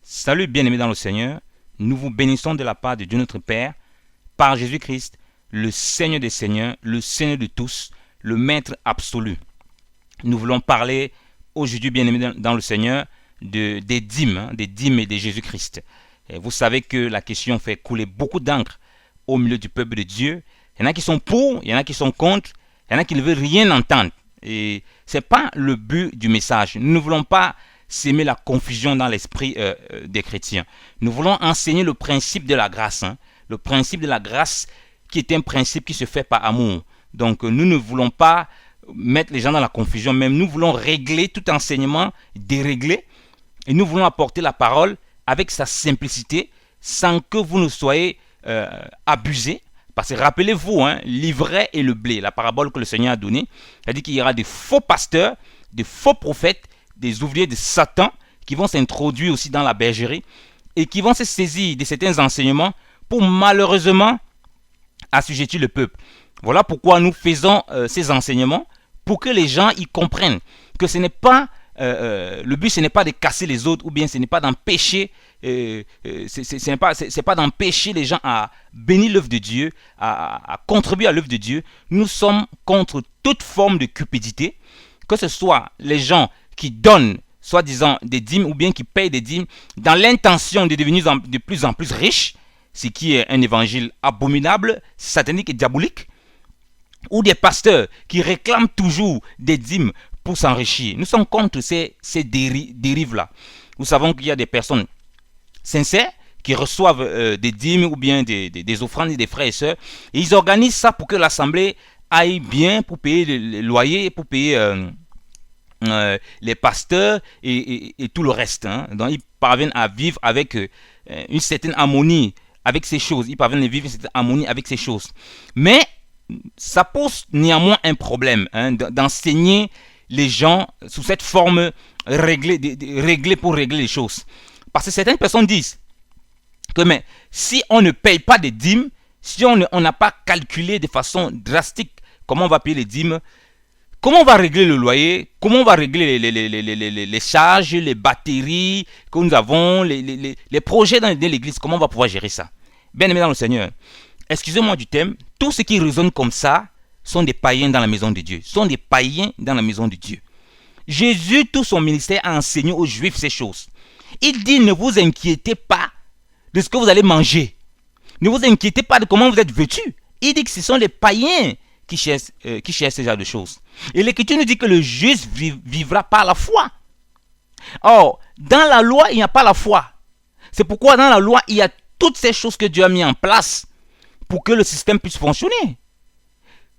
Salut bien-aimés dans le Seigneur, nous vous bénissons de la part de Dieu notre Père, par Jésus-Christ, le Seigneur des Seigneurs, le Seigneur de tous, le Maître absolu. Nous voulons parler aujourd'hui, bien-aimés dans le Seigneur, des dîmes et de Jésus-Christ. Et vous savez que la question fait couler beaucoup d'encre au milieu du peuple de Dieu. Il y en a qui sont pour, il y en a qui sont contre, il y en a qui ne veulent rien entendre. Et ce n'est pas le but du message. Nous ne voulons pas s'aimer la confusion dans l'esprit des chrétiens. Nous voulons enseigner le principe de la grâce. Le principe de la grâce qui est un principe qui se fait par amour. Donc nous ne voulons pas mettre les gens dans la confusion, même nous voulons régler tout enseignement, dérégler. Et nous voulons apporter la parole avec sa simplicité, sans que vous ne soyez abusés. Parce que rappelez-vous, l'ivraie et le blé, la parabole que le Seigneur a donnée, il a dit qu'il y aura des faux pasteurs, des faux prophètes, des ouvriers de Satan qui vont s'introduire aussi dans la bergerie et qui vont se saisir de certains enseignements pour malheureusement assujettir le peuple. Voilà pourquoi nous faisons ces enseignements pour que les gens y comprennent que ce n'est pas le but, ce n'est pas de casser les autres ou bien ce n'est pas d'empêcher c'est pas d'empêcher les gens à bénir l'œuvre de Dieu, à contribuer à l'œuvre de Dieu. Nous sommes contre toute forme de cupidité, que ce soit les gens qui donnent soi-disant des dîmes ou bien qui payent des dîmes dans l'intention de devenir de plus en plus riches, ce qui est un évangile abominable, satanique et diabolique, ou des pasteurs qui réclament toujours des dîmes pour s'enrichir. Nous sommes contre ces dérives-là. Nous savons qu'il y a des personnes sincères qui reçoivent des dîmes ou bien des offrandes des frères et sœurs, et ils organisent ça pour que l'assemblée aille bien, pour payer les loyers, pour payer les pasteurs et tout le reste. Donc ils parviennent à vivre avec une certaine harmonie avec ces choses. Ils parviennent à vivre une certaine harmonie avec ces choses. Mais ça pose néanmoins un problème d'enseigner les gens sous cette forme réglée pour régler les choses. Parce que certaines personnes disent que mais, si on ne paye pas des dîmes, si on n'a pas calculé de façon drastique comment on va payer les dîmes, comment on va régler le loyer, comment on va régler les charges, les batteries que nous avons, les projets dans l'église, comment on va pouvoir gérer ça? Bien aimé dans le Seigneur, excusez-moi du thème, tous ceux qui raisonnent comme ça sont des païens dans la maison de Dieu, sont des païens dans la maison de Dieu. Jésus, tout son ministère, a enseigné aux Juifs ces choses. Il dit, ne vous inquiétez pas de ce que vous allez manger. Ne vous inquiétez pas de comment vous êtes vêtus. Il dit que ce sont les païens qui cherchent ce genre de choses. Et l'Écriture nous dit que le juste vivra par la foi. Or, dans la loi, il n'y a pas la foi. C'est pourquoi dans la loi, il y a toutes ces choses que Dieu a mis en place pour que le système puisse fonctionner.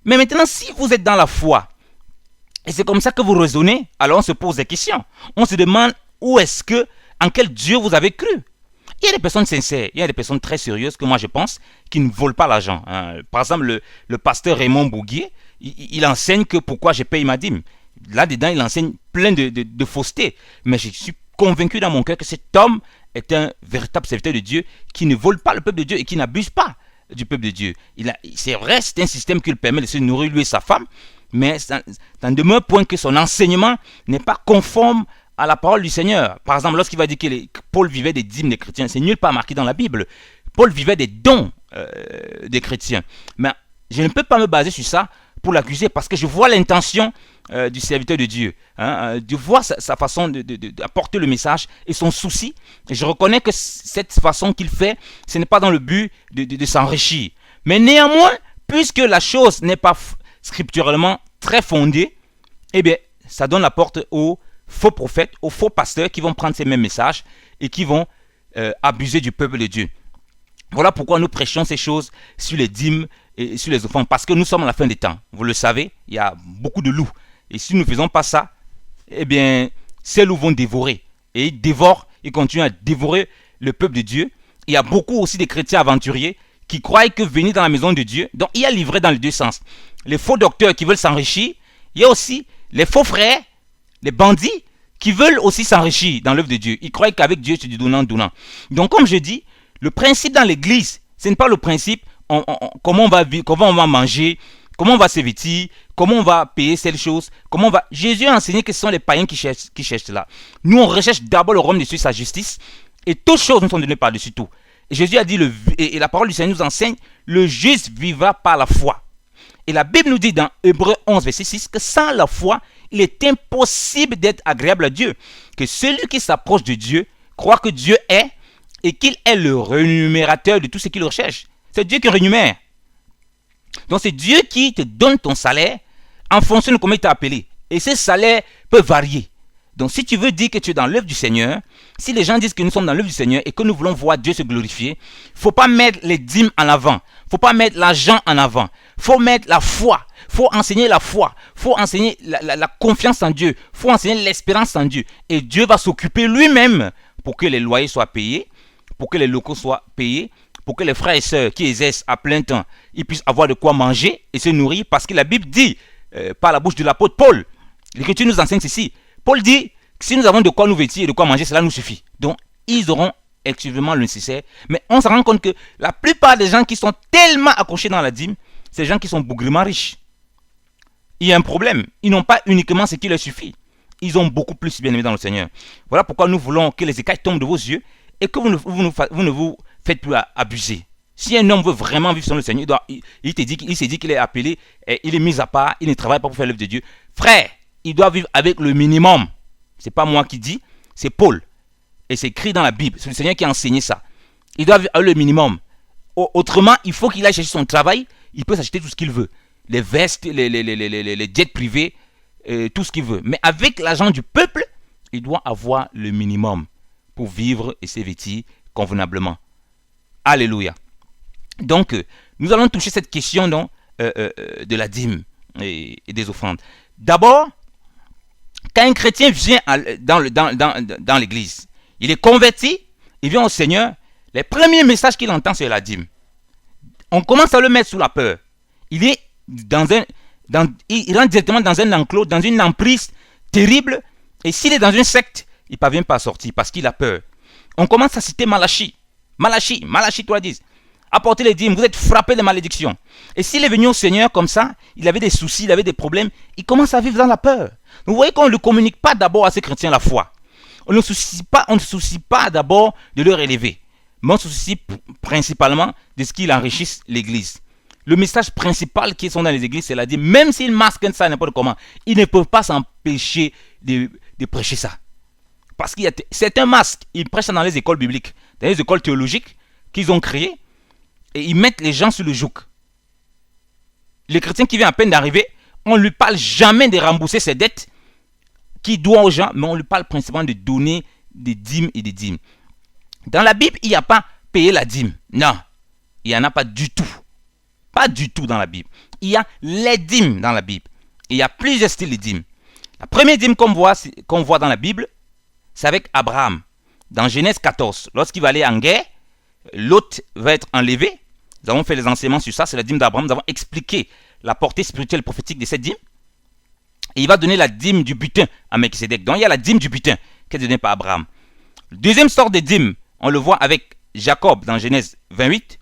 Mais maintenant, si vous êtes dans la foi, et c'est comme ça que vous raisonnez, alors on se pose des questions. On se demande en quel Dieu vous avez cru. Il y a des personnes sincères, il y a des personnes très sérieuses que moi je pense qui ne volent pas l'argent. Par exemple, le pasteur Raymond Bouguier, il enseigne que pourquoi je paye ma dîme. Là-dedans, il enseigne plein de faussetés. Mais je suis convaincu dans mon cœur que cet homme est un véritable serviteur de Dieu qui ne vole pas le peuple de Dieu et qui n'abuse pas du peuple de Dieu. C'est vrai, c'est un système qui lui permet de se nourrir lui et sa femme, mais ça n'en demeure point que son enseignement n'est pas conforme à la parole du Seigneur. Par exemple, lorsqu'il va dire que Paul vivait des dîmes des chrétiens, c'est nulle part marqué dans la Bible. Paul vivait des dons des chrétiens. Mais je ne peux pas me baser sur ça pour l'accuser parce que je vois l'intention du serviteur de Dieu. Je vois sa façon d'apporter le message et son souci. Et je reconnais que cette façon qu'il fait, ce n'est pas dans le but de s'enrichir. Mais néanmoins, puisque la chose n'est pas scripturalement très fondée, eh bien, ça donne la porte aux faux prophètes, aux faux pasteurs qui vont prendre ces mêmes messages et qui vont abuser du peuple de Dieu. Voilà pourquoi nous prêchons ces choses sur les dîmes et sur les offrandes, parce que nous sommes à la fin des temps. Vous le savez, il y a beaucoup de loups. Et si nous ne faisons pas ça, eh bien, ces loups vont dévorer. Et ils continuent à dévorer le peuple de Dieu. Il y a beaucoup aussi de chrétiens aventuriers qui croient que venir dans la maison de Dieu, donc il y a livré dans les deux sens. Les faux docteurs qui veulent s'enrichir, il y a aussi les faux frères, les bandits qui veulent aussi s'enrichir dans l'œuvre de Dieu. Ils croient qu'avec Dieu, c'est du donnant-donnant. Donc, comme je dis, le principe dans l'église, ce n'est pas le principe comment on va vivre, comment on va manger, comment on va se vêtir, comment on va payer cette chose, Jésus a enseigné que ce sont les païens qui cherchent cela. Nous, on recherche d'abord le royaume de Dieu, sa justice, Et toutes choses nous sont données par-dessus tout. Et Jésus a dit, et la parole du Seigneur nous enseigne, le juste vivra par la foi. Et la Bible nous dit dans Hébreux 11, verset 6, que sans la foi, il est impossible d'être agréable à Dieu. Que celui qui s'approche de Dieu croit que Dieu est et qu'il est le rémunérateur de tout ce qu'il recherche. C'est Dieu qui rémunère. Donc c'est Dieu qui te donne ton salaire en fonction de comment il t'a appelé. Et ce salaire peut varier. Donc si tu veux dire que tu es dans l'œuvre du Seigneur, si les gens disent que nous sommes dans l'œuvre du Seigneur et que nous voulons voir Dieu se glorifier, il ne faut pas mettre les dîmes en avant. Il ne faut pas mettre l'argent en avant. Il faut mettre la foi. Il faut enseigner la foi. Il faut enseigner la confiance en Dieu. Il faut enseigner l'espérance en Dieu. Et Dieu va s'occuper lui-même pour que les loyers soient payés, pour que les locaux soient payés, pour que les frères et sœurs qui exercent à plein temps, ils puissent avoir de quoi manger et se nourrir. Parce que la Bible dit, par la bouche de l'apôtre Paul, l'Écriture nous enseigne ceci. Paul dit que si nous avons de quoi nous vêtir et de quoi manger, cela nous suffit. Donc, ils auront exclusivement le nécessaire. Mais on se rend compte que la plupart des gens qui sont tellement accrochés dans la dîme, c'est des gens qui sont bougrement riches. Il y a un problème. Ils n'ont pas uniquement ce qui leur suffit. Ils ont beaucoup plus bien aimé dans le Seigneur. Voilà pourquoi nous voulons que les écailles tombent de vos yeux et que vous ne vous faites plus abuser. Si un homme veut vraiment vivre selon le Seigneur, il s'est dit qu'il est appelé, il est mis à part, il ne travaille pas pour faire l'œuvre de Dieu. Frère, il doit vivre avec le minimum. Ce n'est pas moi qui dis, c'est Paul. Et c'est écrit dans la Bible. C'est le Seigneur qui a enseigné ça. Il doit vivre avec le minimum. Autrement, il faut qu'il aille chercher son travail. Il peut s'acheter tout ce qu'il veut. Les vestes, les jets privés, tout ce qu'il veut. Mais avec l'argent du peuple, il doit avoir le minimum pour vivre et se vêtir convenablement. Alléluia. Donc, nous allons toucher cette question de la dîme et des offrandes. D'abord, quand un chrétien vient dans l'église, il est converti, il vient au Seigneur, les premiers messages qu'il entend, c'est la dîme. On commence à le mettre sous la peur. Il rentre directement dans un enclos, dans une emprise terrible, et s'il est dans une secte, il ne parvient pas à sortir parce qu'il a peur. On commence à citer Malachie. Malachie 3:10. Apportez les dîmes, vous êtes frappés de malédiction. Et s'il est venu au Seigneur comme ça, il avait des soucis, il avait des problèmes, il commence à vivre dans la peur. Vous voyez qu'on ne communique pas d'abord à ces chrétiens la foi. On ne se soucie pas d'abord de leur élever, mais on se soucie principalement de ce qu'ils enrichissent l'église. Le message principal qui sont dans les églises, c'est la dîme. Même s'ils masquent ça n'importe comment, ils ne peuvent pas s'empêcher de prêcher ça. Parce que c'est un masque. Ils prêchent ça dans les écoles bibliques, dans les écoles théologiques qu'ils ont créées, et ils mettent les gens sur le joug. Le chrétien qui vient à peine d'arriver, on ne lui parle jamais de rembourser ses dettes qu'il doit aux gens, mais on lui parle principalement de donner des dîmes et des dîmes. Dans la Bible, il n'y a pas payer la dîme. Non, il n'y en a pas du tout. Pas du tout dans la Bible. Il y a les dîmes dans la Bible. Et il y a plusieurs styles de dîmes. La première dîme qu'on voit dans la Bible, c'est avec Abraham. Dans Genèse 14, lorsqu'il va aller en guerre, Lot va être enlevé. Nous avons fait les enseignements sur ça, c'est la dîme d'Abraham. Nous avons expliqué la portée spirituelle prophétique de cette dîme. Et il va donner la dîme du butin à Melchisédek. Donc il y a la dîme du butin qui est donnée par Abraham. Le deuxième sort de dîme, on le voit avec Jacob dans Genèse 28.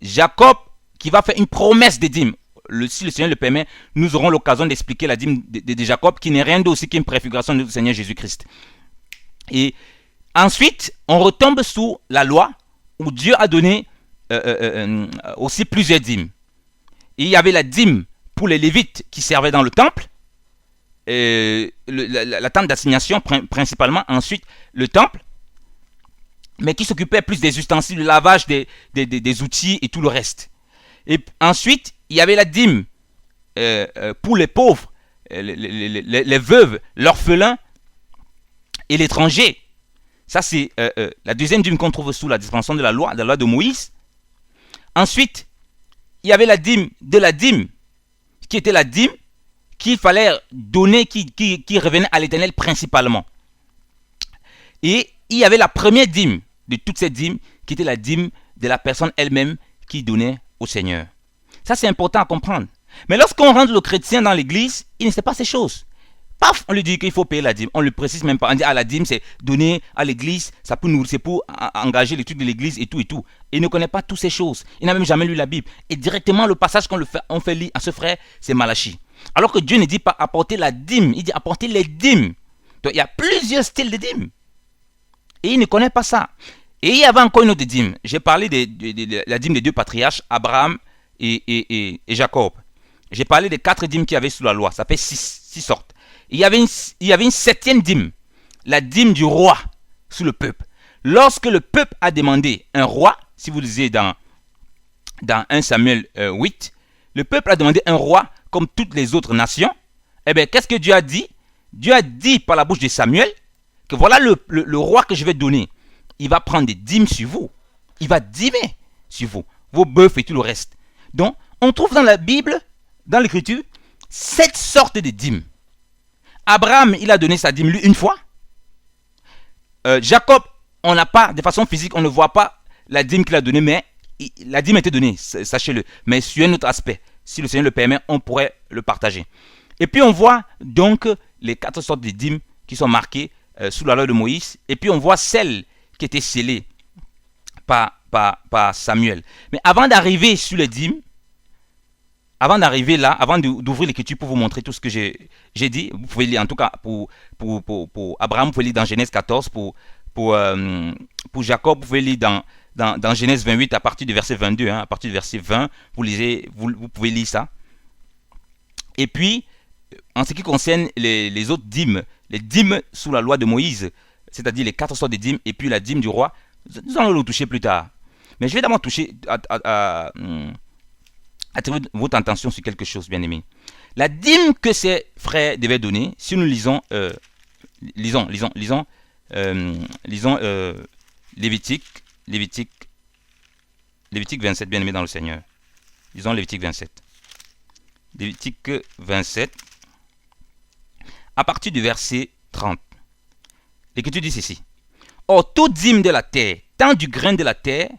Jacob qui va faire une promesse de dîme. Si le Seigneur le permet, nous aurons l'occasion d'expliquer la dîme de Jacob qui n'est rien d'autre qu'une préfiguration du Seigneur Jésus-Christ. Et ensuite, on retombe sous la loi où Dieu a donné aussi plusieurs dîmes. Et il y avait la dîme pour les Lévites qui servaient dans le temple, la tente d'assignation principalement, ensuite le temple, mais qui s'occupait plus des ustensiles, le lavage des outils et tout le reste. Et ensuite, il y avait la dîme pour les pauvres, les veuves, l'orphelin et l'étranger. Ça, c'est la deuxième dîme qu'on trouve sous la dispensation de la loi de Moïse. Ensuite, il y avait la dîme de la dîme, qui était la dîme qu'il fallait donner, qui revenait à l'Éternel principalement. Et il y avait la première dîme de toutes ces dîmes, qui était la dîme de la personne elle-même qui donnait au Seigneur. Ça, c'est important à comprendre. Mais lorsqu'on rentre le chrétien dans l'église, il ne sait pas ces choses. Paf, on lui dit qu'il faut payer la dîme. On ne le précise même pas. On dit, la dîme, c'est donner à l'église, c'est pour engager l'étude de l'église et tout et tout. Il ne connaît pas toutes ces choses. Il n'a même jamais lu la Bible. Et directement, le passage on fait lire à ce frère, c'est Malachie. Alors que Dieu ne dit pas apporter la dîme, il dit apporter les dîmes. Donc, il y a plusieurs styles de dîmes. Et il ne connaît pas ça. Et il y avait encore une autre dîme. J'ai parlé de la dîme des deux patriarches, Abraham et Jacob. J'ai parlé des 4 dîmes qu'il y avait sous la loi. Ça fait 6 sortes. Il y avait une 7e dîme, la dîme du roi sous le peuple. Lorsque le peuple a demandé un roi, si vous lisez dans 1 Samuel 8, le peuple a demandé un roi comme toutes les autres nations. Eh bien, qu'est-ce que Dieu a dit? Dieu a dit par la bouche de Samuel que voilà le roi que je vais donner. Il va prendre des dîmes sur vous. Il va dîmer sur vous. Vos bœufs et tout le reste. Donc, on trouve dans la Bible, dans l'Écriture, 7 sortes de dîmes. Abraham, il a donné sa dîme lui une fois. Jacob, on n'a pas, de façon physique, on ne voit pas la dîme qu'il a donnée, mais la dîme a été donnée, sachez-le. Mais sur un autre aspect, si le Seigneur le permet, on pourrait le partager. Et puis on voit donc les 4 sortes de dîmes qui sont marquées sous la loi de Moïse. Et puis on voit celles qui étaient scellées par Samuel. Mais avant d'arriver sur les dîmes, avant d'arriver là, avant d'ouvrir l'écriture pour vous montrer tout ce que j'ai dit, vous pouvez lire en tout cas pour Abraham, vous pouvez lire dans Genèse 14, pour Jacob, vous pouvez lire dans Genèse 28 à partir du verset 22, à partir du verset 20, vous pouvez lire ça. Et puis, en ce qui concerne les autres dîmes, les dîmes sous la loi de Moïse, c'est-à-dire les 4 sortes de dîmes et puis la dîme du roi, nous allons le toucher plus tard. Mais je vais d'abord attirer votre attention sur quelque chose, bien aimé. La dîme que ces frères devaient donner, si nous lisons Lévitique 27, bien aimé dans le Seigneur. Lisons Lévitique 27. Lévitique 27, à partir du verset 30. L'Écriture dit ceci. Or, toute dîme de la terre, tant du grain de la terre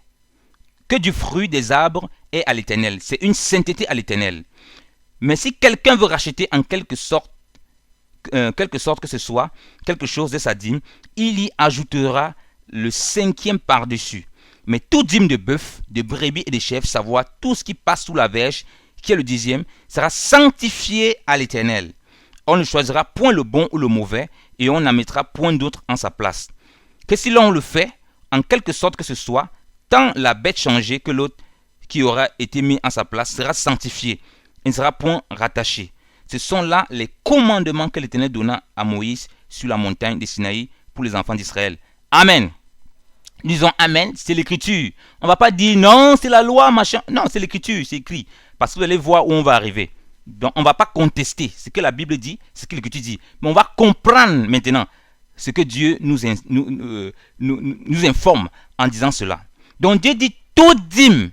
que du fruit des arbres, est à l'Éternel. C'est une sainteté à l'Éternel. Mais si quelqu'un veut racheter en quelque sorte que ce soit quelque chose de sa dîme, il y ajoutera le 5e par-dessus. Mais toute dîme de bœuf, de brebis et de chèvres, savoir tout ce qui passe sous la verge, qui est le 10e, sera sanctifié à l'Éternel. On ne choisira point le bon ou le mauvais, et on n'en mettra point d'autre en sa place. Que si l'on le fait, en quelque sorte que ce soit, tant la bête changée que l'autre qui aura été mis en sa place sera sanctifié et ne sera point rattaché. Ce sont là les commandements que l'Éternel donna à Moïse sur la montagne de Sinaï pour les enfants d'Israël. Amen. Disons Amen, c'est l'Écriture. On ne va pas dire non, c'est la loi, machin. Non, c'est l'Écriture, c'est écrit. Parce que vous allez voir où on va arriver. Donc, on ne va pas contester ce que la Bible dit, ce que l'Écriture dit. Mais on va comprendre maintenant ce que Dieu nous informe en disant cela. Donc, Dieu dit toute dîme,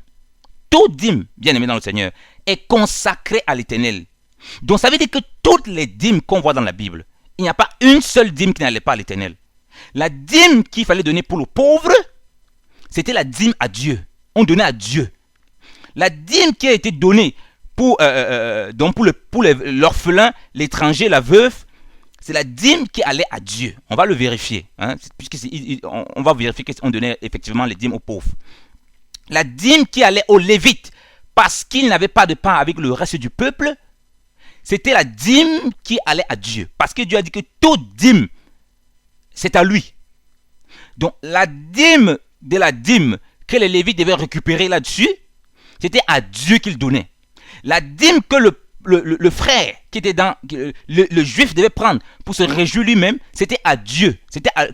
bien aimé dans le Seigneur, est consacrée à l'Éternel. Donc, ça veut dire que toutes les dîmes qu'on voit dans la Bible, il n'y a pas une seule dîme qui n'allait pas à l'Éternel. La dîme qu'il fallait donner pour le pauvre, c'était la dîme à Dieu. On donnait à Dieu. La dîme qui a été donnée pour l'orphelin, l'étranger, la veuve, c'est la dîme qui allait à Dieu. On va le vérifier. On va vérifier qu'on donnait effectivement les dîmes aux pauvres. La dîme qui allait aux Lévites, parce qu'ils n'avaient pas de pain avec le reste du peuple, c'était la dîme qui allait à Dieu. Parce que Dieu a dit que toute dîme, c'est à lui. Donc la dîme de la dîme que les Lévites devaient récupérer là-dessus, c'était à Dieu qu'ils donnaient. La dîme que le frère qui était dans le juif devait prendre pour se réjouir lui-même, c'était à Dieu.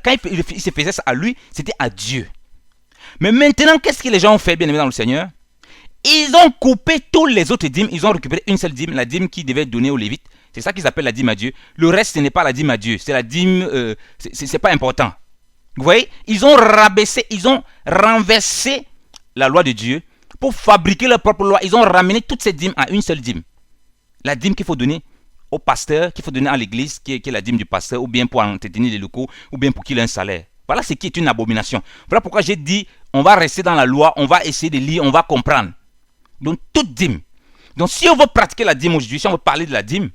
Quand il se faisait ça à lui, c'était à Dieu. Mais maintenant, qu'est-ce que les gens ont fait, bien aimé dans le Seigneur? Ils ont coupé tous les autres dîmes. Ils ont récupéré une seule dîme, la dîme qui devait donner aux Lévites. C'est ça qu'ils appellent la dîme à Dieu. Le reste, ce n'est pas la dîme à Dieu. C'est la dîme, c'est pas important. Vous voyez, ils ont rabaissé, ils ont renversé la loi de Dieu pour fabriquer leur propre loi. Ils ont ramené toutes ces dîmes à une seule dîme. La dîme qu'il faut donner au pasteur, qu'il faut donner à l'église, qui est la dîme du pasteur, ou bien pour entretenir les locaux, ou bien pour qu'il ait un salaire. Voilà ce qui est une abomination. Voilà pourquoi j'ai dit, on va rester dans la loi, on va essayer de lire, on va comprendre. Donc, toute dîme. Donc, si on veut pratiquer la dîme aujourd'hui, si on veut parler de la dîme,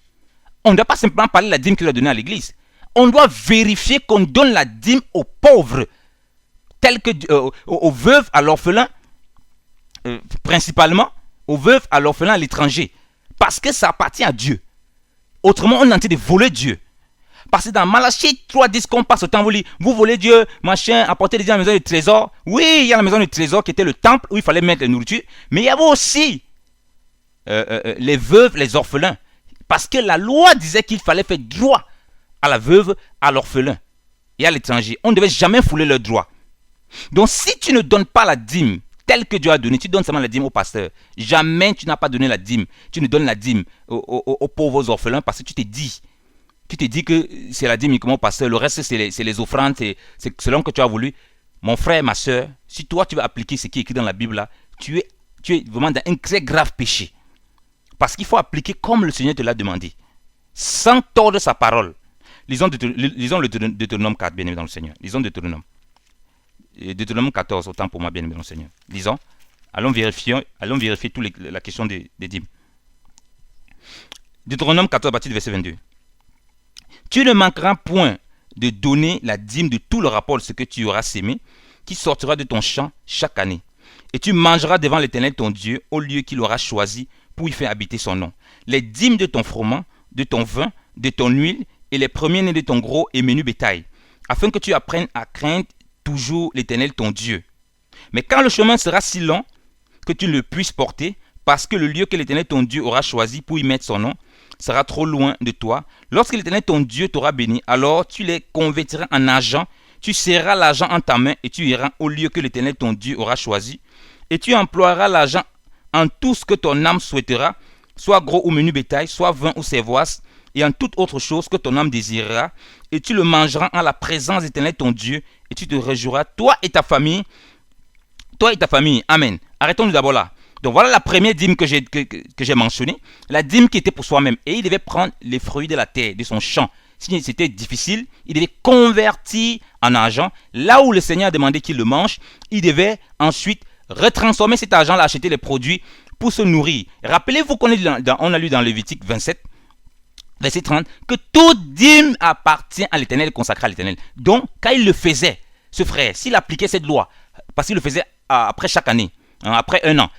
on ne doit pas simplement parler de la dîme qu'il a donnée à l'église. On doit vérifier qu'on donne la dîme aux pauvres, tels que aux veuves, à l'orphelin, principalement, aux veuves, à l'orphelin, à l'étranger. Parce que ça appartient à Dieu. Autrement, on est en train de voler Dieu. Parce que dans Malachie 3:10 qu'on passe au temps, vous voulez Dieu, machin, apporter des gens à la maison du trésor. Oui, il y a la maison du trésor qui était le temple où il fallait mettre la nourriture. Mais il y avait aussi les veuves, les orphelins. Parce que la loi disait qu'il fallait faire droit à la veuve, à l'orphelin et à l'étranger. On ne devait jamais fouler leurs droits. Donc si tu ne donnes pas la dîme telle que Dieu a donné, tu donnes seulement la dîme au pasteur. Jamais tu n'as pas donné la dîme. Tu ne donnes la dîme aux pauvres orphelins parce que tu t'es dit que c'est la dîme uniquement au pasteur. Le reste, c'est les offrandes, c'est selon que tu as voulu. Mon frère, ma soeur, si toi tu veux appliquer ce qui est écrit dans la Bible là, tu es vraiment dans un très grave péché. Parce qu'il faut appliquer comme le Seigneur te l'a demandé. Sans tordre sa parole. Lisons le Deutéronome 4, bien aimé dans le Seigneur. Lisons Deutéronome. Deutéronome 14, autant pour moi, bien aimé dans le Seigneur. Lisons. Allons vérifier la question des dîmes. Deutéronome 14, à partir du verset 22. Tu ne manqueras point de donner la dîme de tout le rapport de ce que tu auras sémé, qui sortira de ton champ chaque année. Et tu mangeras devant l'Éternel ton Dieu, au lieu qu'il aura choisi pour y faire habiter son nom. Les dîmes de ton froment, de ton vin, de ton huile, et les premiers-nés de ton gros et menu bétail, afin que tu apprennes à craindre toujours l'Éternel ton Dieu. Mais quand le chemin sera si long que tu ne le puisses porter, parce que le lieu que l'Éternel ton Dieu aura choisi pour y mettre son nom sera trop loin de toi, lorsque l'Éternel ton Dieu t'aura béni, alors tu les convertiras en argent, tu serras l'argent en ta main et tu iras au lieu que l'Éternel ton Dieu aura choisi, et tu emploieras l'argent en tout ce que ton âme souhaitera, soit gros ou menu bétail, soit vin ou cervoise, et en toute autre chose que ton âme désirera, et tu le mangeras en la présence d'Éternel ton Dieu, et tu te réjouiras, toi et ta famille. Amen. Arrêtons-nous d'abord là. Donc voilà la première dîme que j'ai mentionnée, la dîme qui était pour soi-même. Et il devait prendre les fruits de la terre, de son champ. Si c'était difficile, il devait convertir en argent. Là où le Seigneur a demandé qu'il le mange, il devait ensuite retransformer cet argent-là, acheter les produits pour se nourrir. Rappelez-vous qu'on a lu dans Lévitique 27, verset 30, que toute dîme appartient à l'Éternel, consacrée à l'Éternel. Donc, quand il le faisait, ce frère, s'il appliquait cette loi, parce qu'il le faisait après chaque année, après un an,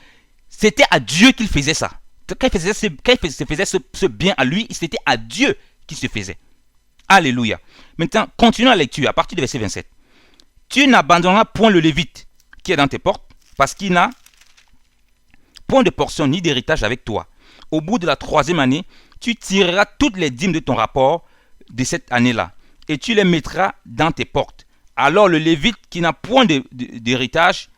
c'était à Dieu qu'il faisait ça. Quand il faisait ce bien à lui, c'était à Dieu qu'il se faisait. Alléluia. Maintenant, continuons la lecture à partir du verset 27. Tu n'abandonneras point le Lévite qui est dans tes portes, parce qu'il n'a point de portion ni d'héritage avec toi. Au bout de la 3e année, tu tireras toutes les dîmes de ton rapport de cette année-là, et tu les mettras dans tes portes. Alors le Lévite qui n'a point d'héritage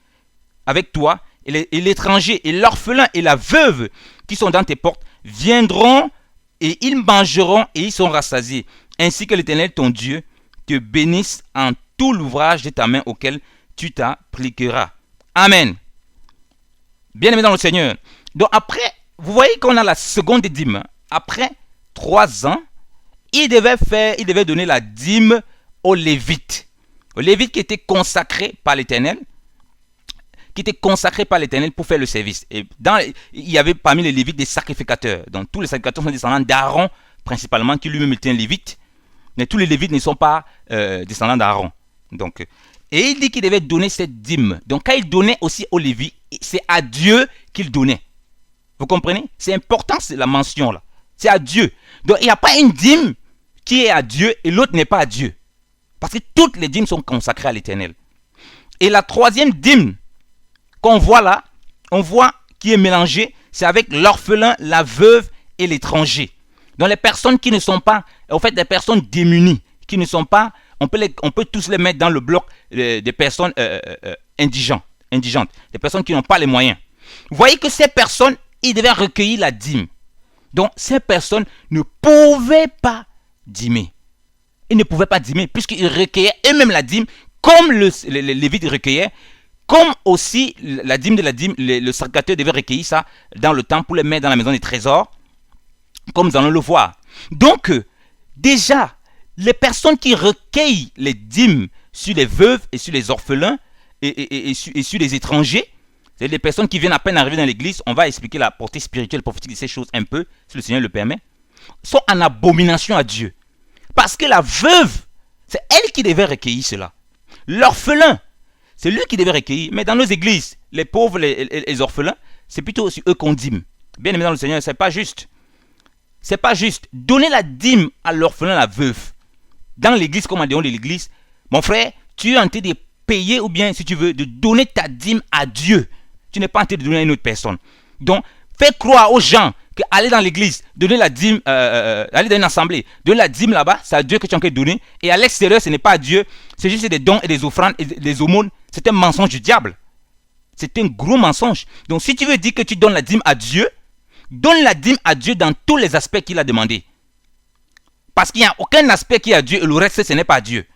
avec toi, et l'étranger, et l'orphelin, et la veuve qui sont dans tes portes, viendront, et ils mangeront, et ils sont rassasiés. Ainsi que l'Éternel ton Dieu te bénisse en tout l'ouvrage de ta main auquel tu t'appliqueras. Amen. Bien-aimé dans le Seigneur. Donc après, vous voyez qu'on a la seconde dîme. Après 3 ans, il devait donner la dîme aux Lévites. Aux Lévites qui étaient consacrés par l'Éternel. Pour faire le service. Et il y avait parmi les Lévites des sacrificateurs. Donc tous les sacrificateurs sont descendants d'Aaron, principalement, qui lui-même était un Lévite. Mais tous les Lévites ne sont pas descendants d'Aaron. Donc, et il dit qu'il devait donner cette dîme. Donc quand il donnait aussi aux Lévites, c'est à Dieu qu'il donnait. Vous comprenez? C'est important, c'est la mention là. C'est à Dieu. Donc il n'y a pas une dîme qui est à Dieu et l'autre n'est pas à Dieu. Parce que toutes les dîmes sont consacrées à l'Éternel. Et la 3e dîme qu'on voit là, on voit qui est mélangée, c'est avec l'orphelin, la veuve et l'étranger. Donc les personnes qui ne sont pas, en fait des personnes démunies, qui ne sont pas, on peut tous les mettre dans le bloc des personnes indigentes, des personnes qui n'ont pas les moyens. Vous voyez que ces personnes, ils devaient recueillir la dîme. Donc ces personnes ne pouvaient pas dîmer. Ils ne pouvaient pas dîmer puisqu'ils recueillaient eux-mêmes la dîme comme les Lévites recueillaient, comme aussi la dîme de la dîme, le sacrificateur devait recueillir ça dans le temple pour les mettre dans la maison des trésors, comme nous allons le voir. Donc, déjà, les personnes qui recueillent les dîmes sur les veuves et sur les orphelins et sur les étrangers, c'est les personnes qui viennent à peine arriver dans l'église, on va expliquer la portée spirituelle, prophétique de ces choses un peu, si le Seigneur le permet, sont en abomination à Dieu. Parce que la veuve, c'est elle qui devait recueillir cela. L'orphelin, c'est lui qui devait recueillir. Mais dans nos églises, les pauvres, les orphelins, c'est plutôt sur eux qu'on dîme. Bien aimé dans le Seigneur, c'est pas juste. C'est pas juste. Donner la dîme à l'orphelin, à la veuve. dans l'église comme en dehors de l'église, mon frère, tu es en train de payer ou bien, si tu veux, de donner ta dîme à Dieu. Tu n'es pas en train de donner à une autre personne. Donc, fais croire aux gens qu'aller dans l'église, donner la dîme, aller dans une assemblée, donner la dîme là-bas, c'est à Dieu que tu es en train de donner. Et à l'extérieur, ce n'est pas à Dieu. C'est juste des dons et des offrandes et des aumônes. C'est un mensonge du diable. C'est un gros mensonge. Donc, si tu veux dire que tu donnes la dîme à Dieu, donne la dîme à Dieu dans tous les aspects qu'il a demandé. Parce qu'il n'y a aucun aspect qui est à Dieu et le reste, ce n'est pas à Dieu.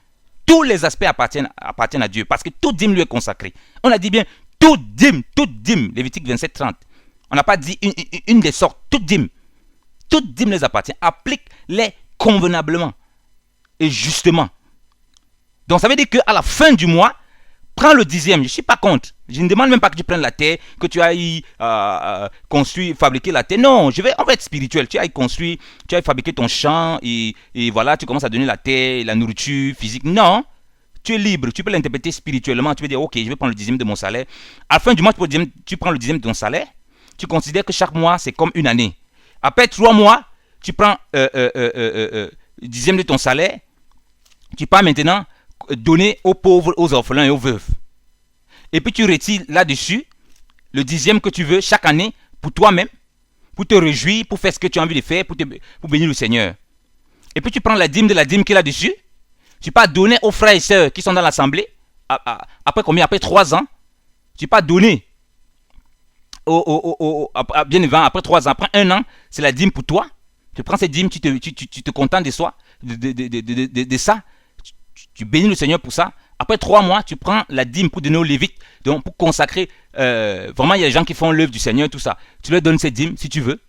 Tous les aspects appartiennent à Dieu parce que toute dîme lui est consacrée. On a dit bien, toute dîme, Lévitique 27, 30. On n'a pas dit une des sortes, toute dîme les appartient. Applique-les convenablement et justement. Donc ça veut dire qu'à la fin du mois, prends le 10e. Je ne suis pas contre. Je ne demande même pas que tu prennes la terre, que tu ailles construire, fabriquer la terre. Non, on va être spirituel. Tu ailles construire, tu ailles fabriquer ton champ et voilà, tu commences à donner la terre, la nourriture physique. Non, tu es libre. Tu peux l'interpréter spirituellement. Tu peux dire, ok, je vais prendre le 10e de mon salaire. À la fin du mois, tu prends le 10e de ton salaire. Tu considères que chaque mois, c'est comme une année. Après 3 mois, tu prends le 10e de ton salaire. Tu pars maintenant donner aux pauvres, aux orphelins et aux veuves. Et puis tu retires là-dessus le 10e que tu veux chaque année pour toi-même, pour te réjouir, pour faire ce que tu as envie de faire, pour bénir le Seigneur. Et puis tu prends la dîme de la dîme qui est là-dessus. Tu pars donner aux frères et sœurs qui sont dans l'assemblée. Après combien? Après 3 ans. Tu pars donner bien évidemment, après 3 ans, après 1 an, c'est la dîme pour toi. Tu prends cette dîme, tu te contentes de ça. Tu bénis le Seigneur pour ça. Après 3 mois, tu prends la dîme pour donner aux Lévites, donc pour consacrer. Vraiment, il y a des gens qui font l'œuvre du Seigneur, tout ça. Tu leur donnes cette dîme si tu veux.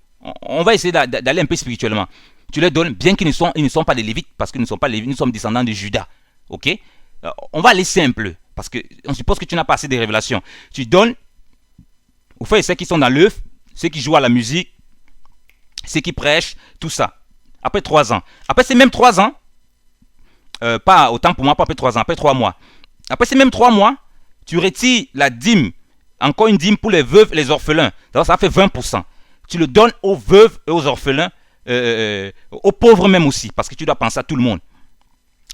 On va essayer d'aller un peu spirituellement. Tu leur donnes, bien qu'ils ne sont pas des Lévites, parce qu'ils ne sont pas Lévites, nous sommes descendants de Judas. Ok? On va aller simple, parce qu'on suppose que tu n'as pas assez de révélations. Tu donnes aux frères et ceux qui sont dans l'œuvre, ceux qui jouent à la musique, ceux qui prêchent, tout ça. Après 3 ans. Après ces mêmes 3 ans, pas autant pour moi, pas après 3 ans, après 3 mois. Après ces mêmes 3 mois, tu retires la dîme, encore une dîme pour les veuves et les orphelins. Donc ça fait 20%. Tu le donnes aux veuves et aux orphelins, aux pauvres même aussi, parce que tu dois penser à tout le monde.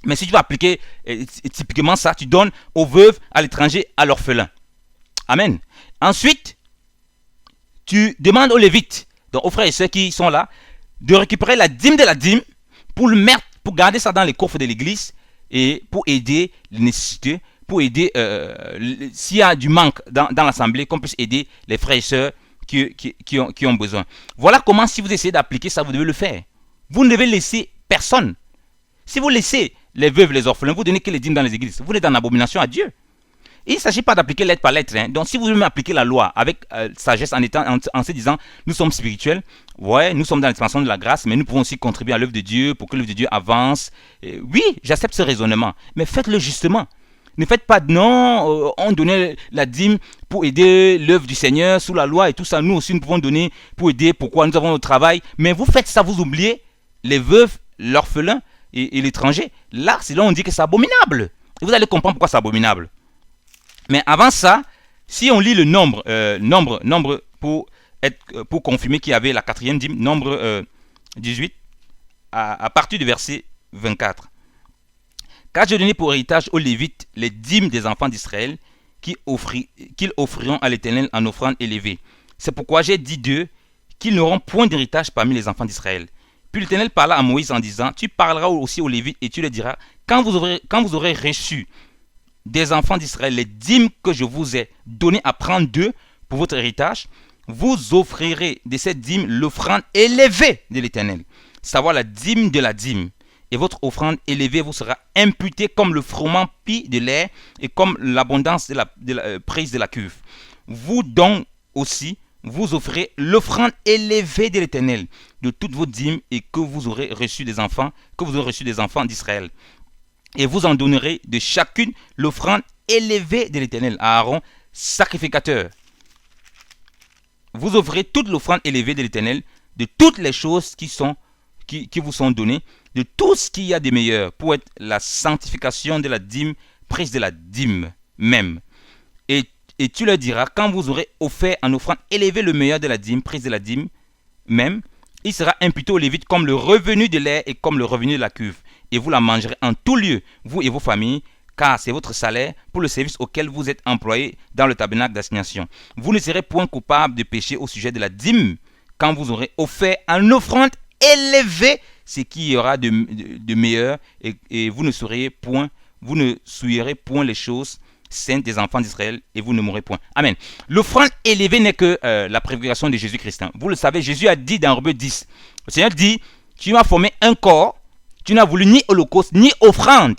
Mais si tu vas appliquer typiquement ça, tu donnes aux veuves, à l'étranger, à l'orphelin. Amen. Ensuite, tu demandes aux Lévites, donc aux frères et sœurs qui sont là, de récupérer la dîme de la dîme pour le mettre, pour garder ça dans les coffres de l'église et pour aider les nécessités, pour aider s'il y a du manque dans l'assemblée, qu'on puisse aider les frères et sœurs qui ont besoin. Voilà comment, si vous essayez d'appliquer ça, vous devez le faire. Vous ne devez laisser personne. Si vous laissez les veuves, les orphelins, vous donnez que les dîmes dans les églises, vous êtes en abomination à Dieu. Il ne s'agit pas d'appliquer lettre par lettre. Donc, si vous voulez appliquer la loi avec sagesse en se disant, nous sommes spirituels, ouais, nous sommes dans l'expansion de la grâce, mais nous pouvons aussi contribuer à l'œuvre de Dieu pour que l'œuvre de Dieu avance. Oui, j'accepte ce raisonnement, mais faites-le justement. Ne faites pas non, on donnait la dîme pour aider l'œuvre du Seigneur sous la loi et tout ça. Nous aussi, nous pouvons donner pour aider, pourquoi nous avons notre travail. Mais vous faites ça, vous oubliez les veuves, l'orphelin et l'étranger. Là, c'est là où on dit que c'est abominable. Et vous allez comprendre pourquoi c'est abominable. Mais avant ça, si on lit le nombre pour confirmer qu'il y avait la 4e dîme, nombre 18, à partir du verset 24. Car j'ai donné pour héritage aux Lévites les dîmes des enfants d'Israël qu'ils offriront à l'Éternel en offrande élevée. C'est pourquoi j'ai dit d'eux qu'ils n'auront point d'héritage parmi les enfants d'Israël. Puis l'Éternel parla à Moïse en disant, tu parleras aussi aux Lévites et tu leur diras, quand vous aurez reçu des enfants d'Israël les dîmes que je vous ai données à prendre d'eux pour votre héritage, vous offrirez de cette dîme l'offrande élevée de l'Éternel, savoir la dîme de la dîme. Et votre offrande élevée vous sera imputée comme le froment pis de l'air et comme l'abondance de la prise de la cuve. Vous donc aussi, vous offrirez l'offrande élevée de l'Éternel de toutes vos dîmes et que vous aurez reçu des enfants d'Israël. Et vous en donnerez de chacune l'offrande élevée de l'Éternel à Aaron, sacrificateur. Vous offrez toute l'offrande élevée de l'Éternel de toutes les choses qui vous sont données, de tout ce qu'il y a de meilleur pour être la sanctification de la dîme, prise de la dîme même. Et tu leur diras, quand vous aurez offert en offrande élevée le meilleur de la dîme, prise de la dîme même, il sera imputé aux Lévites comme le revenu de l'air et comme le revenu de la cuve. et vous la mangerez en tout lieu, vous et vos familles, car c'est votre salaire pour le service auquel vous êtes employés dans le tabernacle d'assignation. Vous ne serez point coupable de péché au sujet de la dîme quand vous aurez offert en offrande élevée ce qui y aura de meilleur, et vous ne souillerez point les choses saintes des enfants d'Israël, et vous ne mourrez point. Amen. L'offrande élevée n'est que la préfiguration de Jésus-Christ. Vous le savez, Jésus a dit dans Hébreux 10, le Seigneur dit, tu m'as formé un corps, tu n'as voulu ni holocauste, ni offrande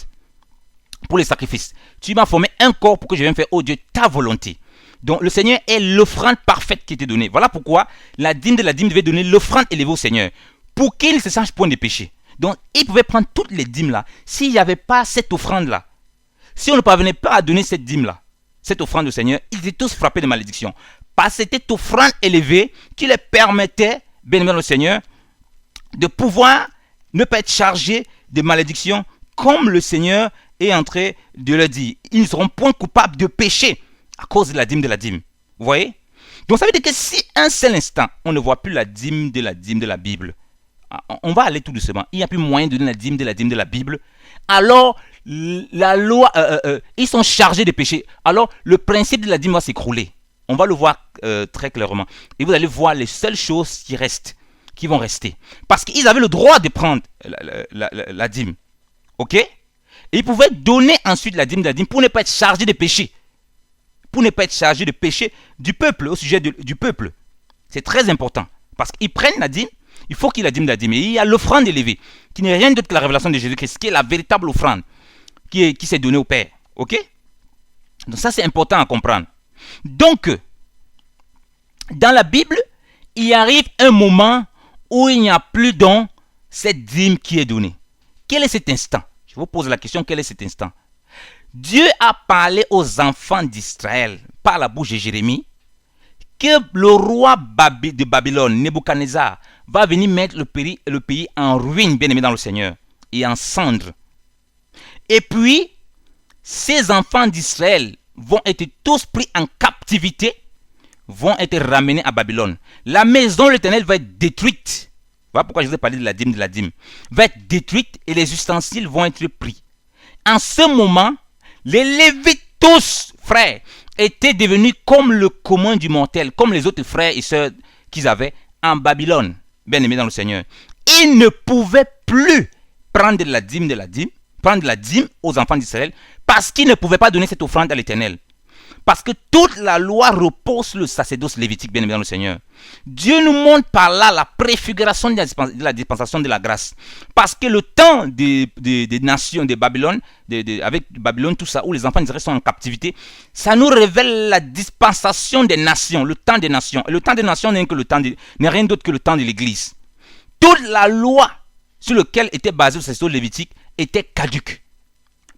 pour les sacrifices. Tu m'as formé un corps pour que je vienne faire, oh Dieu, ta volonté. Donc le Seigneur est l'offrande parfaite qui était donnée. Voilà pourquoi la dîme de la dîme devait donner l'offrande élevée au Seigneur, pour qu'il ne se sache point de péché. Donc il pouvait prendre toutes les dîmes là. S'il n'y avait pas cette offrande là, si on ne parvenait pas à donner cette dîme là, cette offrande au Seigneur, ils étaient tous frappés de malédiction. Parce que c'était offrande élevée qui les permettait, bien aimé le Seigneur, de pouvoir ne pas être chargés de malédiction, comme le Seigneur est en train de le dire. Ils ne seront point coupables de péché à cause de la dîme de la dîme. Vous voyez? Donc ça veut dire que si un seul instant, on ne voit plus la dîme de la Bible, on va aller tout doucement. Il n'y a plus moyen de donner la dîme de la Bible. Alors, la loi, ils sont chargés de péché. Alors, le principe de la dîme va s'écrouler. On va le voir très clairement. Et vous allez voir les seules choses qui vont rester. Parce qu'ils avaient le droit de prendre la dîme. Ok? Et ils pouvaient donner ensuite la dîme pour ne pas être chargés de péché. Pour ne pas être chargés de péché du peuple, au sujet du peuple. C'est très important. Parce qu'ils prennent la dîme, il faut qu'il y ait la dîme de la dîme. Et il y a l'offrande élevée, qui n'est rien d'autre que la révélation de Jésus-Christ, qui est la véritable offrande qui s'est donnée au Père. Ok? Donc ça, c'est important à comprendre. Donc, dans la Bible, il arrive un moment où il n'y a plus donc cette dîme qui est donnée. Quel est cet instant? Je vous pose la question, quel est cet instant? Dieu a parlé aux enfants d'Israël par la bouche de Jérémie que le roi de Babylone, Nebuchadnezzar, va venir mettre le pays en ruine, bien aimé dans le Seigneur, et en cendres. Et puis, ces enfants d'Israël vont être tous pris en captivité, vont être ramenés à Babylone. La maison de l'Éternel va être détruite. Voilà pourquoi je vous ai parlé de la dîme. Va être détruite et les ustensiles vont être pris. En ce moment, les Lévites tous, frères, étaient devenus comme le commun du mortel, comme les autres frères et sœurs qu'ils avaient en Babylone, bien aimés dans le Seigneur. Ils ne pouvaient plus prendre la dîme aux enfants d'Israël parce qu'ils ne pouvaient pas donner cette offrande à l'Éternel. Parce que toute la loi repose sur le sacerdoce lévitique, bien aimé dans le Seigneur. Dieu nous montre par là la préfiguration de la dispensation de la grâce. Parce que le temps des nations, de Babylone, avec Babylone, tout ça, où les enfants d'Israël sont en captivité, ça nous révèle la dispensation des nations, le temps des nations. Et le temps des nations n'est rien d'autre que le temps de l'Église. Toute la loi sur laquelle était basé le sacerdoce lévitique était caduque.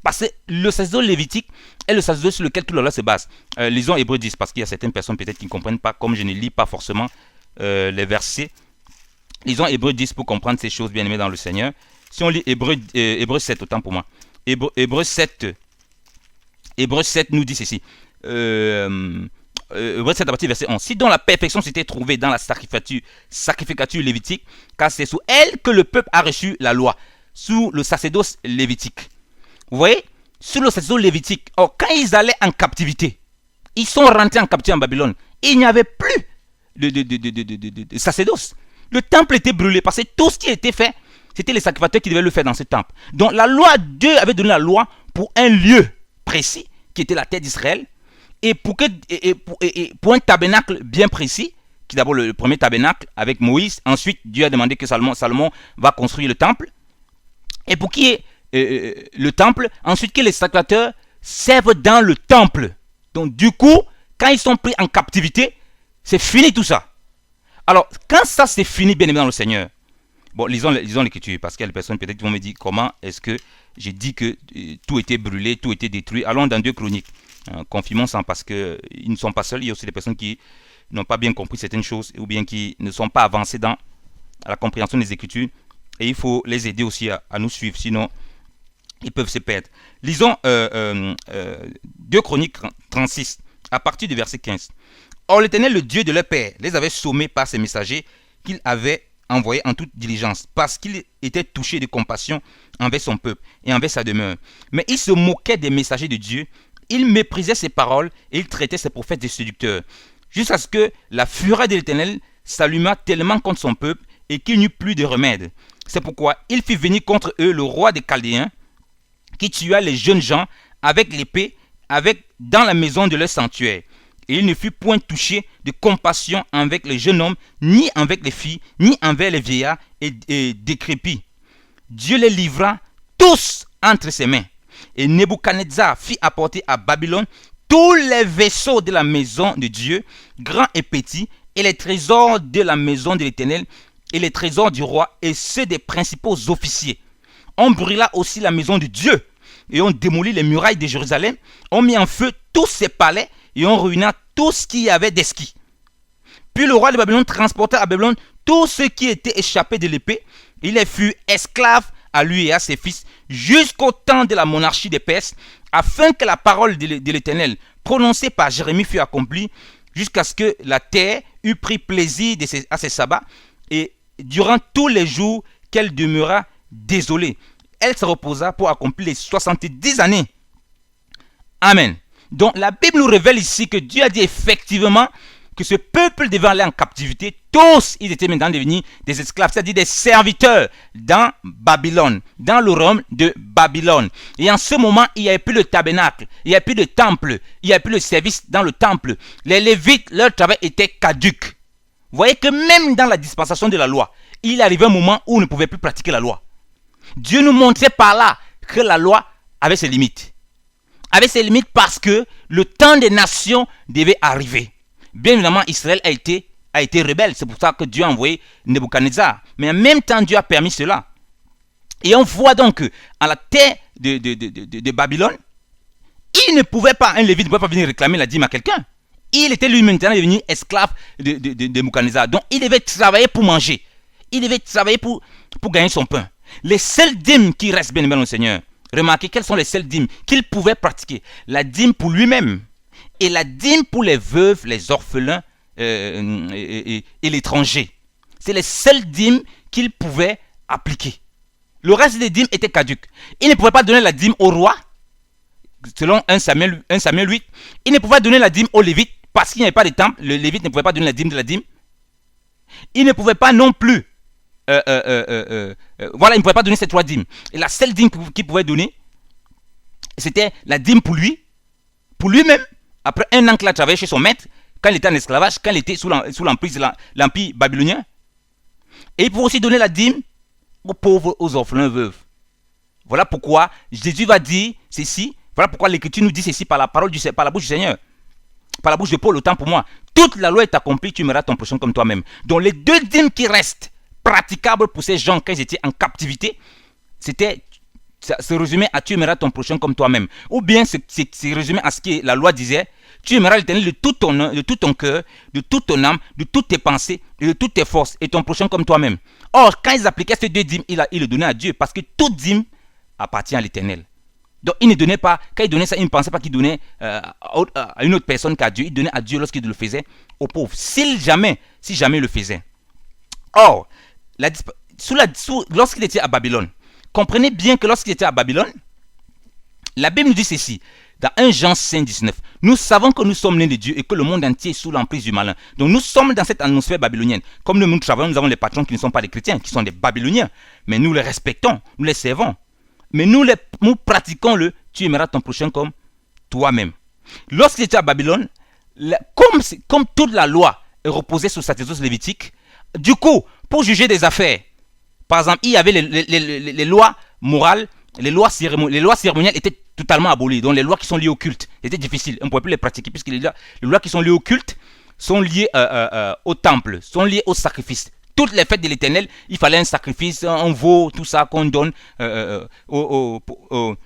Parce que le sacerdoce lévitique est le sacerdoce sur lequel toute la loi se base. Lisons Hébreux 10, parce qu'il y a certaines personnes peut-être qui ne comprennent pas, comme je ne lis pas forcément les versets. Lisons Hébreux 10 pour comprendre ces choses, bien aimées dans le Seigneur. Si on lit Hébreux 7, autant pour moi. Hébreux 7 nous dit ceci. Hébreux 7 à partir du verset 11. Si donc la perfection s'était trouvée dans la sacrificature lévitique, car c'est sous elle que le peuple a reçu la loi, sous le sacerdoce lévitique. Vous voyez, sur le sacerdoce lévitique, quand ils allaient en captivité, ils sont rentrés en captivité en Babylone. Il n'y avait plus de sacerdoce. Le temple était brûlé parce que tout ce qui était fait, c'était les sacrificateurs qui devaient le faire dans ce temple. Donc la loi, Dieu avait donné la loi pour un lieu précis, qui était la terre d'Israël, et pour un tabernacle bien précis, qui est d'abord le premier tabernacle avec Moïse. Ensuite, Dieu a demandé que Salomon va construire le temple. Et pour qu'il y ait le temple, ensuite que les sacrificateurs servent dans le temple. Donc du coup, quand ils sont pris en captivité, c'est fini tout ça. Alors, quand ça c'est fini, bien aimé dans le Seigneur, bon, lisons l'écriture, parce qu'il y a des personnes peut-être qui vont me dire comment est-ce que j'ai dit que tout était brûlé, tout était détruit. Allons dans 2 Chroniques, confirmons ça, parce qu'ils ne sont pas seuls, il y a aussi des personnes qui n'ont pas bien compris certaines choses, ou bien qui ne sont pas avancées dans la compréhension des Écritures, et il faut les aider aussi à nous suivre, sinon ils peuvent se perdre. Lisons 2 Chroniques 36, à partir du verset 15. Or l'Éternel, le Dieu de leur père, les avait sommés par ses messagers qu'il avait envoyé en toute diligence, parce qu'il était touché de compassion envers son peuple et envers sa demeure. Mais il se moquait des messagers de Dieu, il méprisait ses paroles et il traitait ses prophètes de séducteurs, jusqu'à ce que la fureur de l'Éternel s'alluma tellement contre son peuple et qu'il n'y eut plus de remède. C'est pourquoi il fit venir contre eux le roi des Chaldéens, qui tua les jeunes gens avec l'épée, dans la maison de leur sanctuaire. Et il ne fut point touché de compassion avec les jeunes hommes, ni avec les filles, ni envers les vieillards et décrépits. Dieu les livra tous entre ses mains. Et Nebuchadnezzar fit apporter à Babylone tous les vaisseaux de la maison de Dieu, grands et petits, et les trésors de la maison de l'Éternel, et les trésors du roi, et ceux des principaux officiers. On brûla aussi la maison de Dieu, et on démolit les murailles de Jérusalem, on mit en feu tous ses palais, et on ruina tout ce qu'il y avait d'esquis. Puis le roi de Babylone transporta à Babylone tous ceux qui étaient échappés de l'épée. Il les fut esclaves à lui et à ses fils jusqu'au temps de la monarchie des Perses, afin que la parole de l'Éternel prononcée par Jérémie fût accomplie, jusqu'à ce que la terre eût pris plaisir à ses sabbats, et durant tous les jours qu'elle demeura désolée, elle se reposa pour accomplir les 70 années. Amen. Donc la Bible nous révèle ici que Dieu a dit effectivement que ce peuple devait aller en captivité. Tous, ils étaient maintenant devenus des esclaves, c'est-à-dire des serviteurs dans Babylone, dans le royaume de Babylone. Et en ce moment, il n'y avait plus de tabernacle, il n'y avait plus de temple, il n'y avait plus de service dans le temple. Les Lévites, leur travail était caduc. Vous voyez que même dans la dispensation de la loi, il arrivait un moment où on ne pouvait plus pratiquer la loi. Dieu nous montrait par là que la loi avait ses limites. Avait ses limites parce que le temps des nations devait arriver. Bien évidemment, Israël a été rebelle. C'est pour ça que Dieu a envoyé Nebuchadnezzar. Mais en même temps, Dieu a permis cela. Et on voit donc qu'à la terre de Babylone, il ne pouvait pas, un Lévite ne pouvait pas venir réclamer la dîme à quelqu'un. Il était lui maintenant devenu esclave de Nebuchadnezzar. Donc, il devait travailler pour manger. Il devait travailler pour gagner son pain. Les seules dîmes qui restent, bien aimé le Seigneur, remarquez quelles sont les seules dîmes qu'il pouvait pratiquer. La dîme pour lui-même et la dîme pour les veuves, les orphelins et l'étranger. C'est les seules dîmes qu'il pouvait appliquer. Le reste des dîmes était caduques. Il ne pouvait pas donner la dîme au roi, selon 1 Samuel 8. Il ne pouvait pas donner la dîme aux Lévites parce qu'il n'y avait pas de temple. Le Lévite ne pouvait pas donner la dîme de la dîme. Il ne pouvait pas non plus voilà, il ne pouvait pas donner ces 3 dîmes. Et la seule dîme qu'il pouvait donner, c'était la dîme pour lui, pour lui-même. Après un an qu'il a travaillé chez son maître, quand il était en esclavage, quand il était sous l'emprise de l'empire babylonien. Et il pouvait aussi donner la dîme aux pauvres, aux orphelins, veuves. Voilà pourquoi Jésus va dire ceci. Voilà pourquoi l'Écriture nous dit ceci par la bouche du Seigneur. Par la bouche de Paul, autant pour moi. Toute la loi est accomplie, tu aimeras ton prochain comme toi-même. Donc les 2 dîmes qui restent praticable pour ces gens quand ils étaient en captivité, ça se résumait à tu aimeras ton prochain comme toi-même. Ou bien c'est résumé à ce que la loi disait, tu aimeras l'Éternel de tout ton cœur, de toute ton âme, de toutes tes pensées, et de toutes tes forces, et ton prochain comme toi-même. Or, quand ils appliquaient ces 2 dîmes, ils le donnaient à Dieu, parce que toute dîme appartient à l'Éternel. Donc, il ne donnait pas, quand il donnait ça, il ne pensait pas qu'il donnait à une autre personne qu'à Dieu. Il donnait à Dieu lorsqu'il le faisait aux pauvres, si jamais il le faisait. Or, lorsqu'il était à Babylone, comprenez bien que lorsqu'il était à Babylone, la Bible nous dit ceci, dans 1 Jean 5,19, nous savons que nous sommes nés de Dieu et que le monde entier est sous l'emprise du malin. Donc nous sommes dans cette atmosphère babylonienne. Comme nous travaillons, nous avons des patrons qui ne sont pas des chrétiens, qui sont des babyloniens. Mais nous les respectons, nous les servons. Mais nous pratiquons tu aimeras ton prochain comme toi-même. Lorsqu'il était à Babylone, comme toute la loi est reposée sur le sacerdoce lévitique, du coup, pour juger des affaires, par exemple, il y avait les lois morales, les lois cérémonielles étaient totalement abolies. Donc les lois qui sont liées au culte étaient difficiles. On ne pouvait plus les pratiquer puisque les lois qui sont liées au culte sont liées au temple, sont liées au sacrifice. Toutes les fêtes de l'Éternel, il fallait un sacrifice, un veau, tout ça qu'on donne, qu'on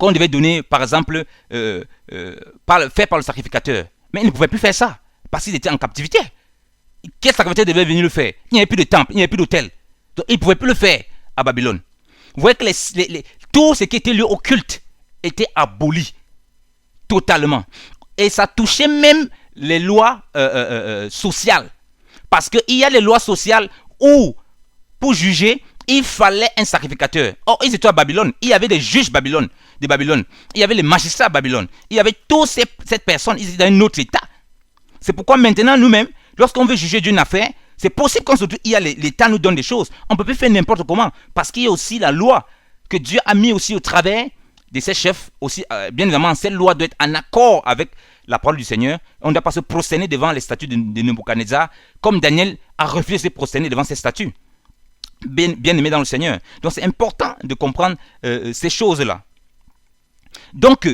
devait donner, par exemple, fait par le sacrificateur. Mais il ne pouvait plus faire ça parce qu'il était en captivité. Quel sacrificateur devait venir le faire? Il n'y avait plus de temple, il n'y avait plus d'hôtel. Donc il ne pouvait plus le faire à Babylone. Vous voyez que tout ce qui était lié au culte était aboli totalement. Et ça touchait même les lois sociales. Parce qu'il y a les lois sociales où, pour juger, il fallait un sacrificateur. Or, ils étaient à Babylone. Il y avait des juges de Babylone. Il y avait les magistrats à Babylone. Il y avait toutes cette personne. Ils étaient dans un autre état. C'est pourquoi maintenant, nous-mêmes, lorsqu'on veut juger d'une affaire, c'est possible qu'on se trouve, l'État nous donne des choses. On ne peut plus faire n'importe comment. Parce qu'il y a aussi la loi que Dieu a mis aussi au travers de ses chefs. Aussi, bien évidemment, cette loi doit être en accord avec la parole du Seigneur. On ne doit pas se prosterner devant les statues de Nebuchadnezzar, comme Daniel a refusé de se prosterner devant ces statues. Bien aimé dans le Seigneur. Donc c'est important de comprendre ces choses-là. Donc,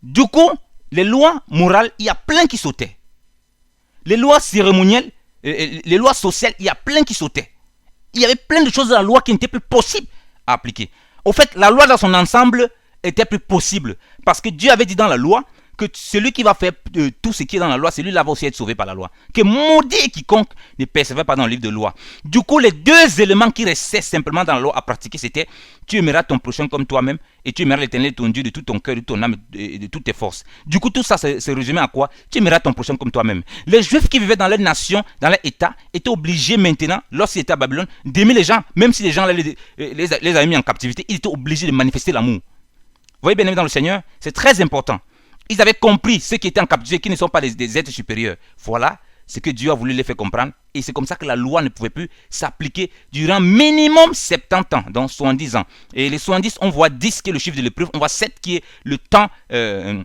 du coup, les lois morales, il y a plein qui sautaient. Les lois cérémonielles, les lois sociales, il y a plein qui sautaient. Il y avait plein de choses dans la loi qui n'étaient plus possibles à appliquer. Au fait, la loi dans son ensemble était plus possible. Parce que Dieu avait dit dans la loi que celui qui va faire tout ce qui est dans la loi, celui-là va aussi être sauvé par la loi. Que maudit quiconque ne persévère pas dans le livre de loi. Du coup, les deux éléments qui restaient simplement dans la loi à pratiquer, c'était tu aimeras ton prochain comme toi-même et tu aimeras l'Éternel ton Dieu de tout ton cœur, de ton âme et de toutes tes forces. Du coup, tout ça se résumait à quoi? Tu aimeras ton prochain comme toi-même. Les Juifs qui vivaient dans leur nation, dans leur État, étaient obligés maintenant, lorsqu'ils étaient à Babylone, d'aimer les gens, même si les gens les avaient mis en captivité, ils étaient obligés de manifester l'amour. Vous voyez bien aimé dans le Seigneur, c'est très important. Ils avaient compris ceux qui étaient en captivité, qui ne sont pas des êtres supérieurs. Voilà ce que Dieu a voulu les faire comprendre. Et c'est comme ça que la loi ne pouvait plus s'appliquer durant minimum 70 ans, donc 70 ans. Et les 70, on voit 10 qui est le chiffre de l'épreuve, on voit 7 qui est le temps de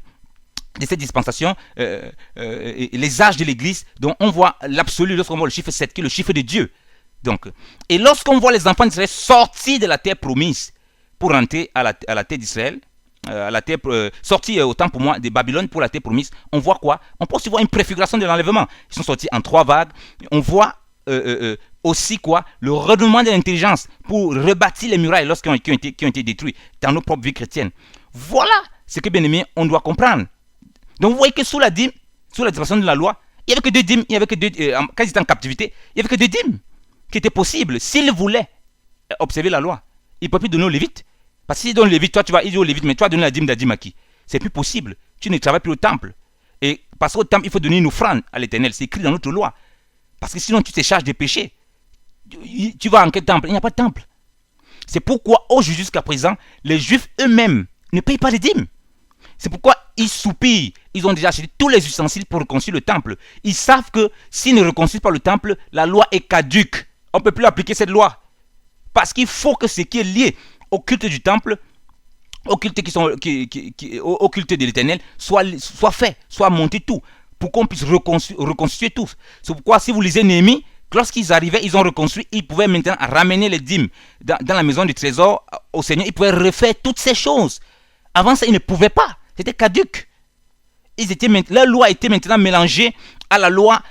cette dispensation, et les âges de l'Église. Donc on voit l'absolu lorsqu'on voit le chiffre 7 qui est le chiffre de Dieu. Donc, et lorsqu'on voit les enfants d'Israël sortir de la terre promise pour rentrer à la terre d'Israël, à la terre sortie autant pour moi de Babylone pour la terre promise, on voit quoi? On peut aussi voir une préfiguration de l'enlèvement. Ils sont sortis en 3 vagues. On voit aussi quoi? Le redoulement de l'intelligence pour rebâtir les murailles lorsqu'ils ont été détruits dans nos propres vies chrétiennes. Voilà ce que, bien aimé, on doit comprendre. Donc vous voyez que sous la dîme, sous la dispensation de la loi, il n'y avait que 2 dîmes. Il y avait que 2, quand ils étaient en captivité, il n'y avait que 2 dîmes qui étaient possibles s'ils voulaient observer la loi. Ils ne peuvent plus donner aux Lévites. Parce que s'ils donnent les Lévites, toi tu vas dire aux Lévites, mais toi donner la dîme d'Adim à qui? C'est plus possible. Tu ne travailles plus au temple. Et parce qu'au temple, il faut donner une offrande à l'Éternel. C'est écrit dans notre loi. Parce que sinon, tu te charges des péchés. Tu vas en quel temple? Il n'y a pas de temple. C'est pourquoi, aujourd'hui jusqu'à présent, les Juifs eux-mêmes ne payent pas les dîmes. C'est pourquoi ils soupirent. Ils ont déjà acheté tous les ustensiles pour reconstruire le temple. Ils savent que s'ils ne reconstruisent pas le temple, la loi est caduque. On ne peut plus appliquer cette loi. Parce qu'il faut que ce qui est lié au culte du temple, au culte, au culte de l'Éternel, soit fait, soit monté tout, pour qu'on puisse reconstruire tout. C'est pourquoi si vous lisez Néhémie, lorsqu'ils arrivaient, ils ont reconstruit, ils pouvaient maintenant ramener les dîmes dans la maison du trésor au Seigneur, ils pouvaient refaire toutes ces choses. Avant ça, ils ne pouvaient pas, c'était caduque. Leur loi était maintenant mélangée à la loi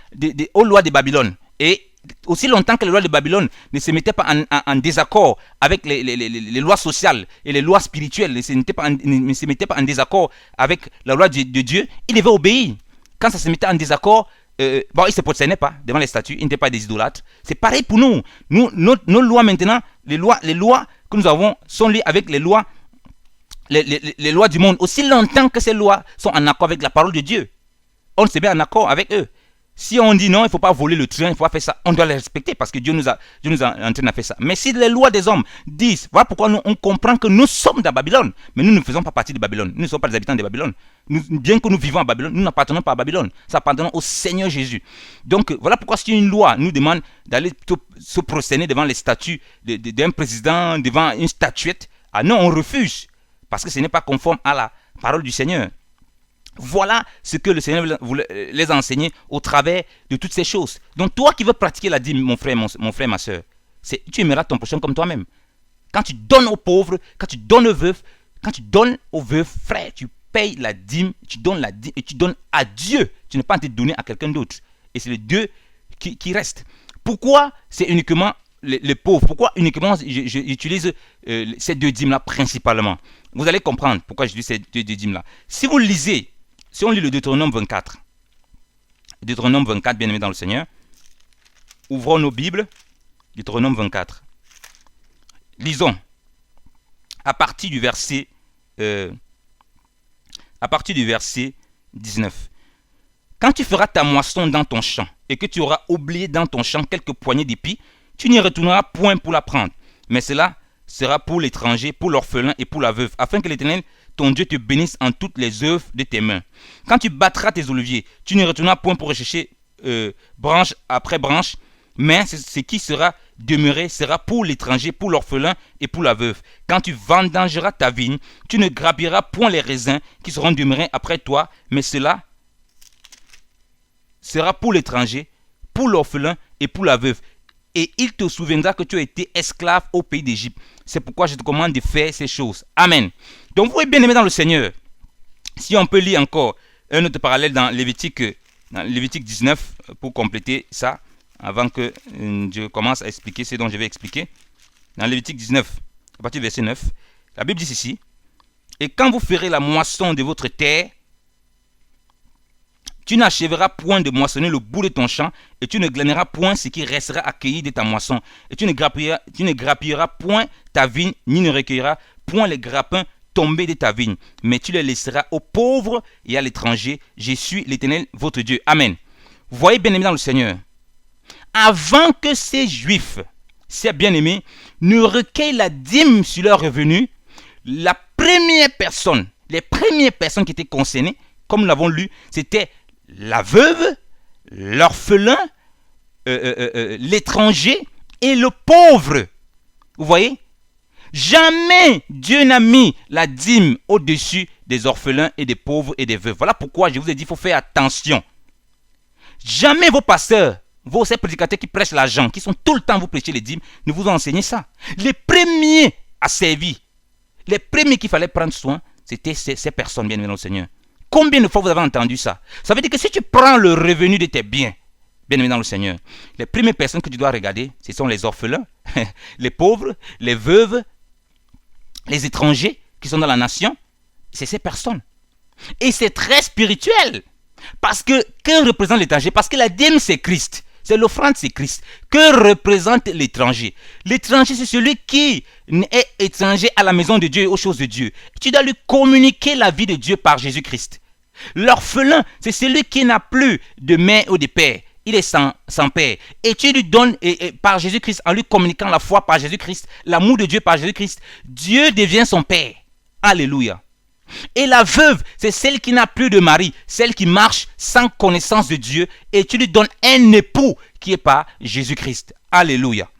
aux lois de Babylone. Et aussi longtemps que les lois de Babylone ne se mettaient pas en désaccord avec les lois sociales et les lois spirituelles, ne se mettaient pas en désaccord avec la loi de Dieu, ils devaient obéir. Quand ça se mettait en désaccord, ils ne se prosternaient pas devant les statues, ils n'étaient pas des idolâtres. C'est pareil pour nous. Nos lois maintenant, les lois que nous avons sont liées avec les lois du monde. Aussi longtemps que ces lois sont en accord avec la parole de Dieu, on se met en accord avec eux. Si on dit non, il ne faut pas voler le train, il ne faut pas faire ça, on doit les respecter parce que Dieu nous a entraîné à faire ça. Mais si les lois des hommes disent, voilà pourquoi on comprend que nous sommes dans Babylone, mais nous ne faisons pas partie de Babylone, nous ne sommes pas des habitants de Babylone. Bien que nous vivons à Babylone, nous n'appartenons pas à Babylone, nous appartenons au Seigneur Jésus. Donc voilà pourquoi si une loi nous demande d'aller se prosterner devant les statues d'un président, devant une statuette, ah non, on refuse parce que ce n'est pas conforme à la parole du Seigneur. Voilà ce que le Seigneur les a enseignés au travers de toutes ces choses. Donc toi qui veux pratiquer la dîme, mon frère, ma soeur, tu aimeras ton prochain comme toi-même. Quand tu donnes aux pauvres, quand tu donnes aux veufs, frère, tu payes la dîme, tu donnes la dîme et tu donnes à Dieu. Tu n'es pas en train de donner à quelqu'un d'autre. Et c'est les deux qui restent. Pourquoi c'est uniquement les pauvres? Pourquoi uniquement j'utilise ces 2 dîmes-là principalement? Vous allez comprendre pourquoi j'utilise ces 2 dîmes-là. Si vous lisez, si on lit le Deutéronome 24, bien aimé dans le Seigneur, ouvrons nos Bibles, Deutéronome 24. Lisons à partir du verset 19. Quand tu feras ta moisson dans ton champ et que tu auras oublié dans ton champ quelques poignées d'épis tu n'y retourneras point pour la prendre. Mais cela sera pour l'étranger, pour l'orphelin et pour la veuve, afin que l'Éternel, ton Dieu, te bénisse en toutes les œuvres de tes mains. Quand tu battras tes oliviers, tu n'y retourneras point pour rechercher branche après branche, mais ce qui sera demeuré sera pour l'étranger, pour l'orphelin et pour la veuve. Quand tu vendangeras ta vigne, tu ne grappilleras point les raisins qui seront demeurés après toi, mais cela sera pour l'étranger, pour l'orphelin et pour la veuve. Et il te souviendra que tu as été esclave au pays d'Égypte. C'est pourquoi je te commande de faire ces choses. Amen. Donc vous êtes bien aimés dans le Seigneur. Si on peut lire encore un autre parallèle dans Lévitique 19 pour compléter ça, avant que je commence à expliquer ce dont je vais expliquer. Dans Lévitique 19, à partir du verset 9, la Bible dit ceci: et quand vous ferez la moisson de votre terre, tu n'achèveras point de moissonner le bout de ton champ, et tu ne glaneras point ce qui restera accueilli de ta moisson, et tu ne grappilleras point ta vigne, ni ne recueilleras point les grappins tombés de ta vigne, mais tu les laisseras aux pauvres et à l'étranger. Je suis l'Éternel, votre Dieu. Amen. Vous voyez, bien aimés dans le Seigneur, avant que ces Juifs, ces bien-aimés, ne recueillent la dîme sur leurs revenus, les premières personnes qui étaient concernées, comme nous l'avons lu, c'était la veuve, l'orphelin, l'étranger et le pauvre. Vous voyez? Jamais Dieu n'a mis la dîme au-dessus des orphelins et des pauvres et des veuves. Voilà pourquoi je vous ai dit qu'il faut faire attention. Jamais vos pasteurs, ces prédicateurs qui prêchent l'argent, qui sont tout le temps vous prêcher les dîmes, ne vous ont enseigné ça. Les premiers à servir, les premiers qu'il fallait prendre soin, c'était ces personnes, bien aimées dans le Seigneur. Combien de fois vous avez entendu ça? Ça veut dire que si tu prends le revenu de tes biens, bien aimé dans le Seigneur, les premières personnes que tu dois regarder, ce sont les orphelins, les pauvres, les veuves, les étrangers qui sont dans la nation. C'est ces personnes. Et c'est très spirituel. Parce que représente l'étranger? Parce que la dîme, c'est Christ. C'est l'offrande, c'est Christ. Que représente l'étranger? L'étranger, c'est celui qui est étranger à la maison de Dieu et aux choses de Dieu. Tu dois lui communiquer la vie de Dieu par Jésus-Christ. L'orphelin, c'est celui qui n'a plus de mère ou de père. Il est sans père. Et tu lui donnes, par Jésus-Christ, en lui communiquant la foi par Jésus-Christ, l'amour de Dieu par Jésus-Christ, Dieu devient son père. Alléluia. Et la veuve, c'est celle qui n'a plus de mari, celle qui marche sans connaissance de Dieu, et tu lui donnes un époux qui est par Jésus-Christ. Alléluia.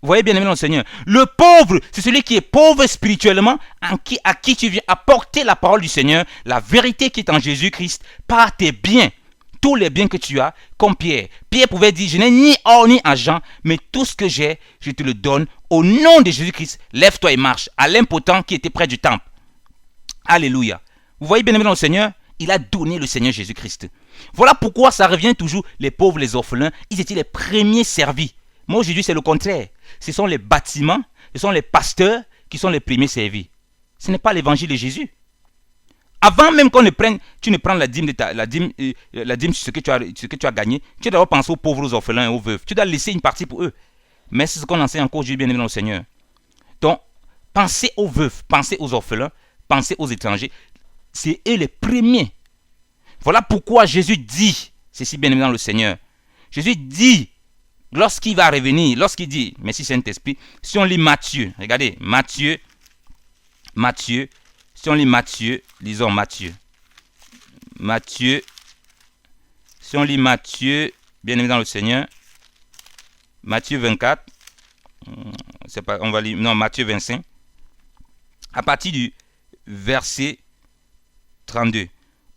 Vous voyez, bien aimé dans le Seigneur. Le pauvre, c'est celui qui est pauvre spirituellement, à qui tu viens apporter la parole du Seigneur, la vérité qui est en Jésus-Christ, par tes biens. Tous les biens que tu as, comme Pierre. Pierre pouvait dire, je n'ai ni or ni argent, mais tout ce que j'ai, je te le donne. Au nom de Jésus-Christ, lève-toi et marche. À l'impotent qui était près du temple. Alléluia. Vous voyez, bien aimé dans le Seigneur, il a donné le Seigneur Jésus-Christ. Voilà pourquoi ça revient toujours, les pauvres, les orphelins, ils étaient les premiers servis. Moi, aujourd'hui, c'est le contraire. Ce sont les bâtiments, ce sont les pasteurs qui sont les premiers servis. Ce n'est pas l'évangile de Jésus. Avant même qu'on ne prenne, tu ne prends la dîme sur ce que tu as gagné. Tu dois d'abord penser aux pauvres, aux orphelins et aux veuves. Tu dois laisser une partie pour eux. Mais c'est ce qu'on enseigne encore aujourd'hui, bien aimé dans le Seigneur. Donc, pensez aux veuves, pensez aux orphelins, pensez aux étrangers. C'est eux les premiers. Voilà pourquoi Jésus dit, ceci bien aimé dans le Seigneur. Jésus dit, lorsqu'il va revenir, lorsqu'il dit, merci Saint-Esprit, si on lit Matthieu, regardez, Matthieu, si on lit Matthieu, lisons Matthieu, si on lit Matthieu, bien aimé dans le Seigneur, Matthieu 24, c'est pas, on va lire, non, Matthieu 25, à partir du verset 32.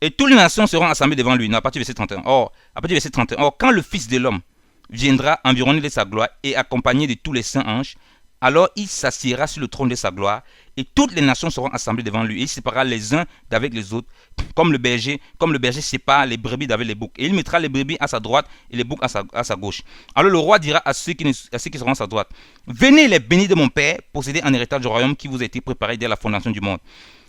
Et toutes les nations seront assemblées devant lui. Non, à partir du verset 31. Or, quand le Fils de l'homme viendra environné de sa gloire et accompagné de tous les saints anges, alors il s'assiera sur le trône de sa gloire et toutes les nations seront assemblées devant lui. Et il séparera les uns d'avec les autres, comme le berger sépare les brebis d'avec les boucs. Et il mettra les brebis à sa droite et les boucs à sa gauche. Alors le roi dira à ceux qui seront à sa droite, venez les bénis de mon Père, possédez en héritage du royaume qui vous a été préparé dès la fondation du monde.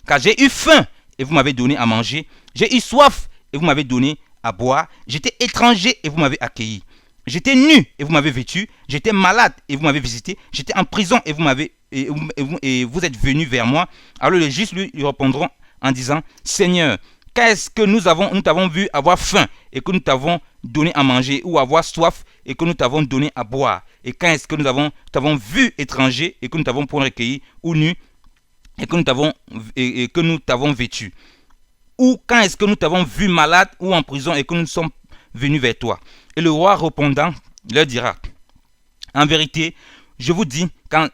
Car j'ai eu faim et vous m'avez donné à manger. J'ai eu soif et vous m'avez donné à boire. J'étais étranger et vous m'avez accueilli. J'étais nu et vous m'avez vêtu. J'étais malade et vous m'avez visité. J'étais en prison et vous êtes venus vers moi. Alors les justes lui répondront en disant, Seigneur, qu'est-ce que nous t'avons vu avoir faim et que nous t'avons donné à manger ou avoir soif et que nous t'avons donné à boire? Et quand est-ce que nous t'avons vu étranger et que nous t'avons point recueilli, ou nu et que nous t'avons vêtu? Ou quand est-ce que nous t'avons vu malade ou en prison et que nous sommes venus vers toi? Et le roi répondant leur dira, en vérité, je vous dis qu'en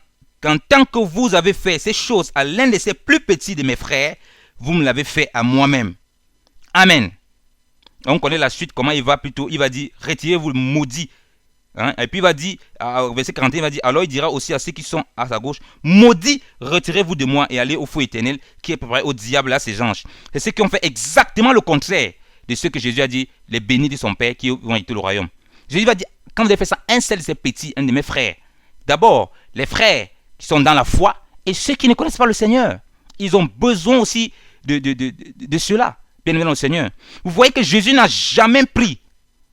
tant que vous avez fait ces choses à l'un de ces plus petits de mes frères, vous me l'avez fait à moi-même. Amen. On connaît la suite, comment il va dire, retirez-vous le maudit. Hein? Et puis il va dire, au verset 41, il va dire, alors il dira aussi à ceux qui sont à sa gauche, maudit, retirez-vous de moi et allez au feu éternel qui est préparé au diable et à ses anges. C'est ceux qui ont fait exactement le contraire de ce que Jésus a dit, les bénis de son Père qui vont hériter le royaume. Jésus va dire, quand vous avez fait ça, un seul de ces petits, un de mes frères. D'abord, les frères qui sont dans la foi et ceux qui ne connaissent pas le Seigneur. Ils ont besoin aussi de cela, bien évidemment le Seigneur. Vous voyez que Jésus n'a jamais pris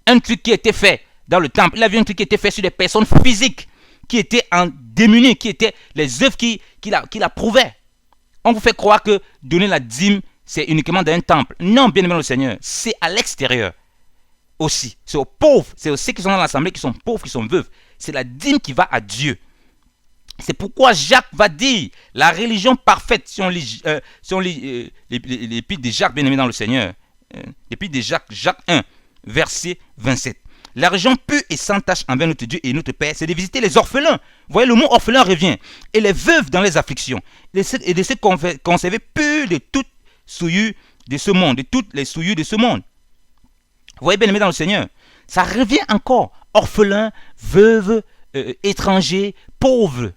un truc qui était fait dans le temple. Il a vu un truc qui était fait sur des personnes physiques, qui étaient en démunies, qui étaient les œuvres qu'il approuvaient. On vous fait croire que donner la dîme, c'est uniquement dans un temple. Non, bien évidemment le Seigneur, c'est à l'extérieur aussi. C'est aux pauvres, c'est aussi ceux qui sont dans l'assemblée, qui sont pauvres, qui sont veuves. C'est la dîme qui va à Dieu. C'est pourquoi Jacques va dire, la religion parfaite, si on lit l'épître de Jacques, bien aimé dans le Seigneur, l'épître de Jacques 1, verset 27. La religion pure et sans tache envers notre Dieu et notre Père, c'est de visiter les orphelins. Vous voyez, le mot orphelin revient. Et les veuves dans les afflictions. Et de se conserver purs de toute souillure de ce monde, de toutes les souillures de ce monde. Vous voyez, bien aimé dans le Seigneur, ça revient encore. Orphelins, veuves, étrangers, pauvres.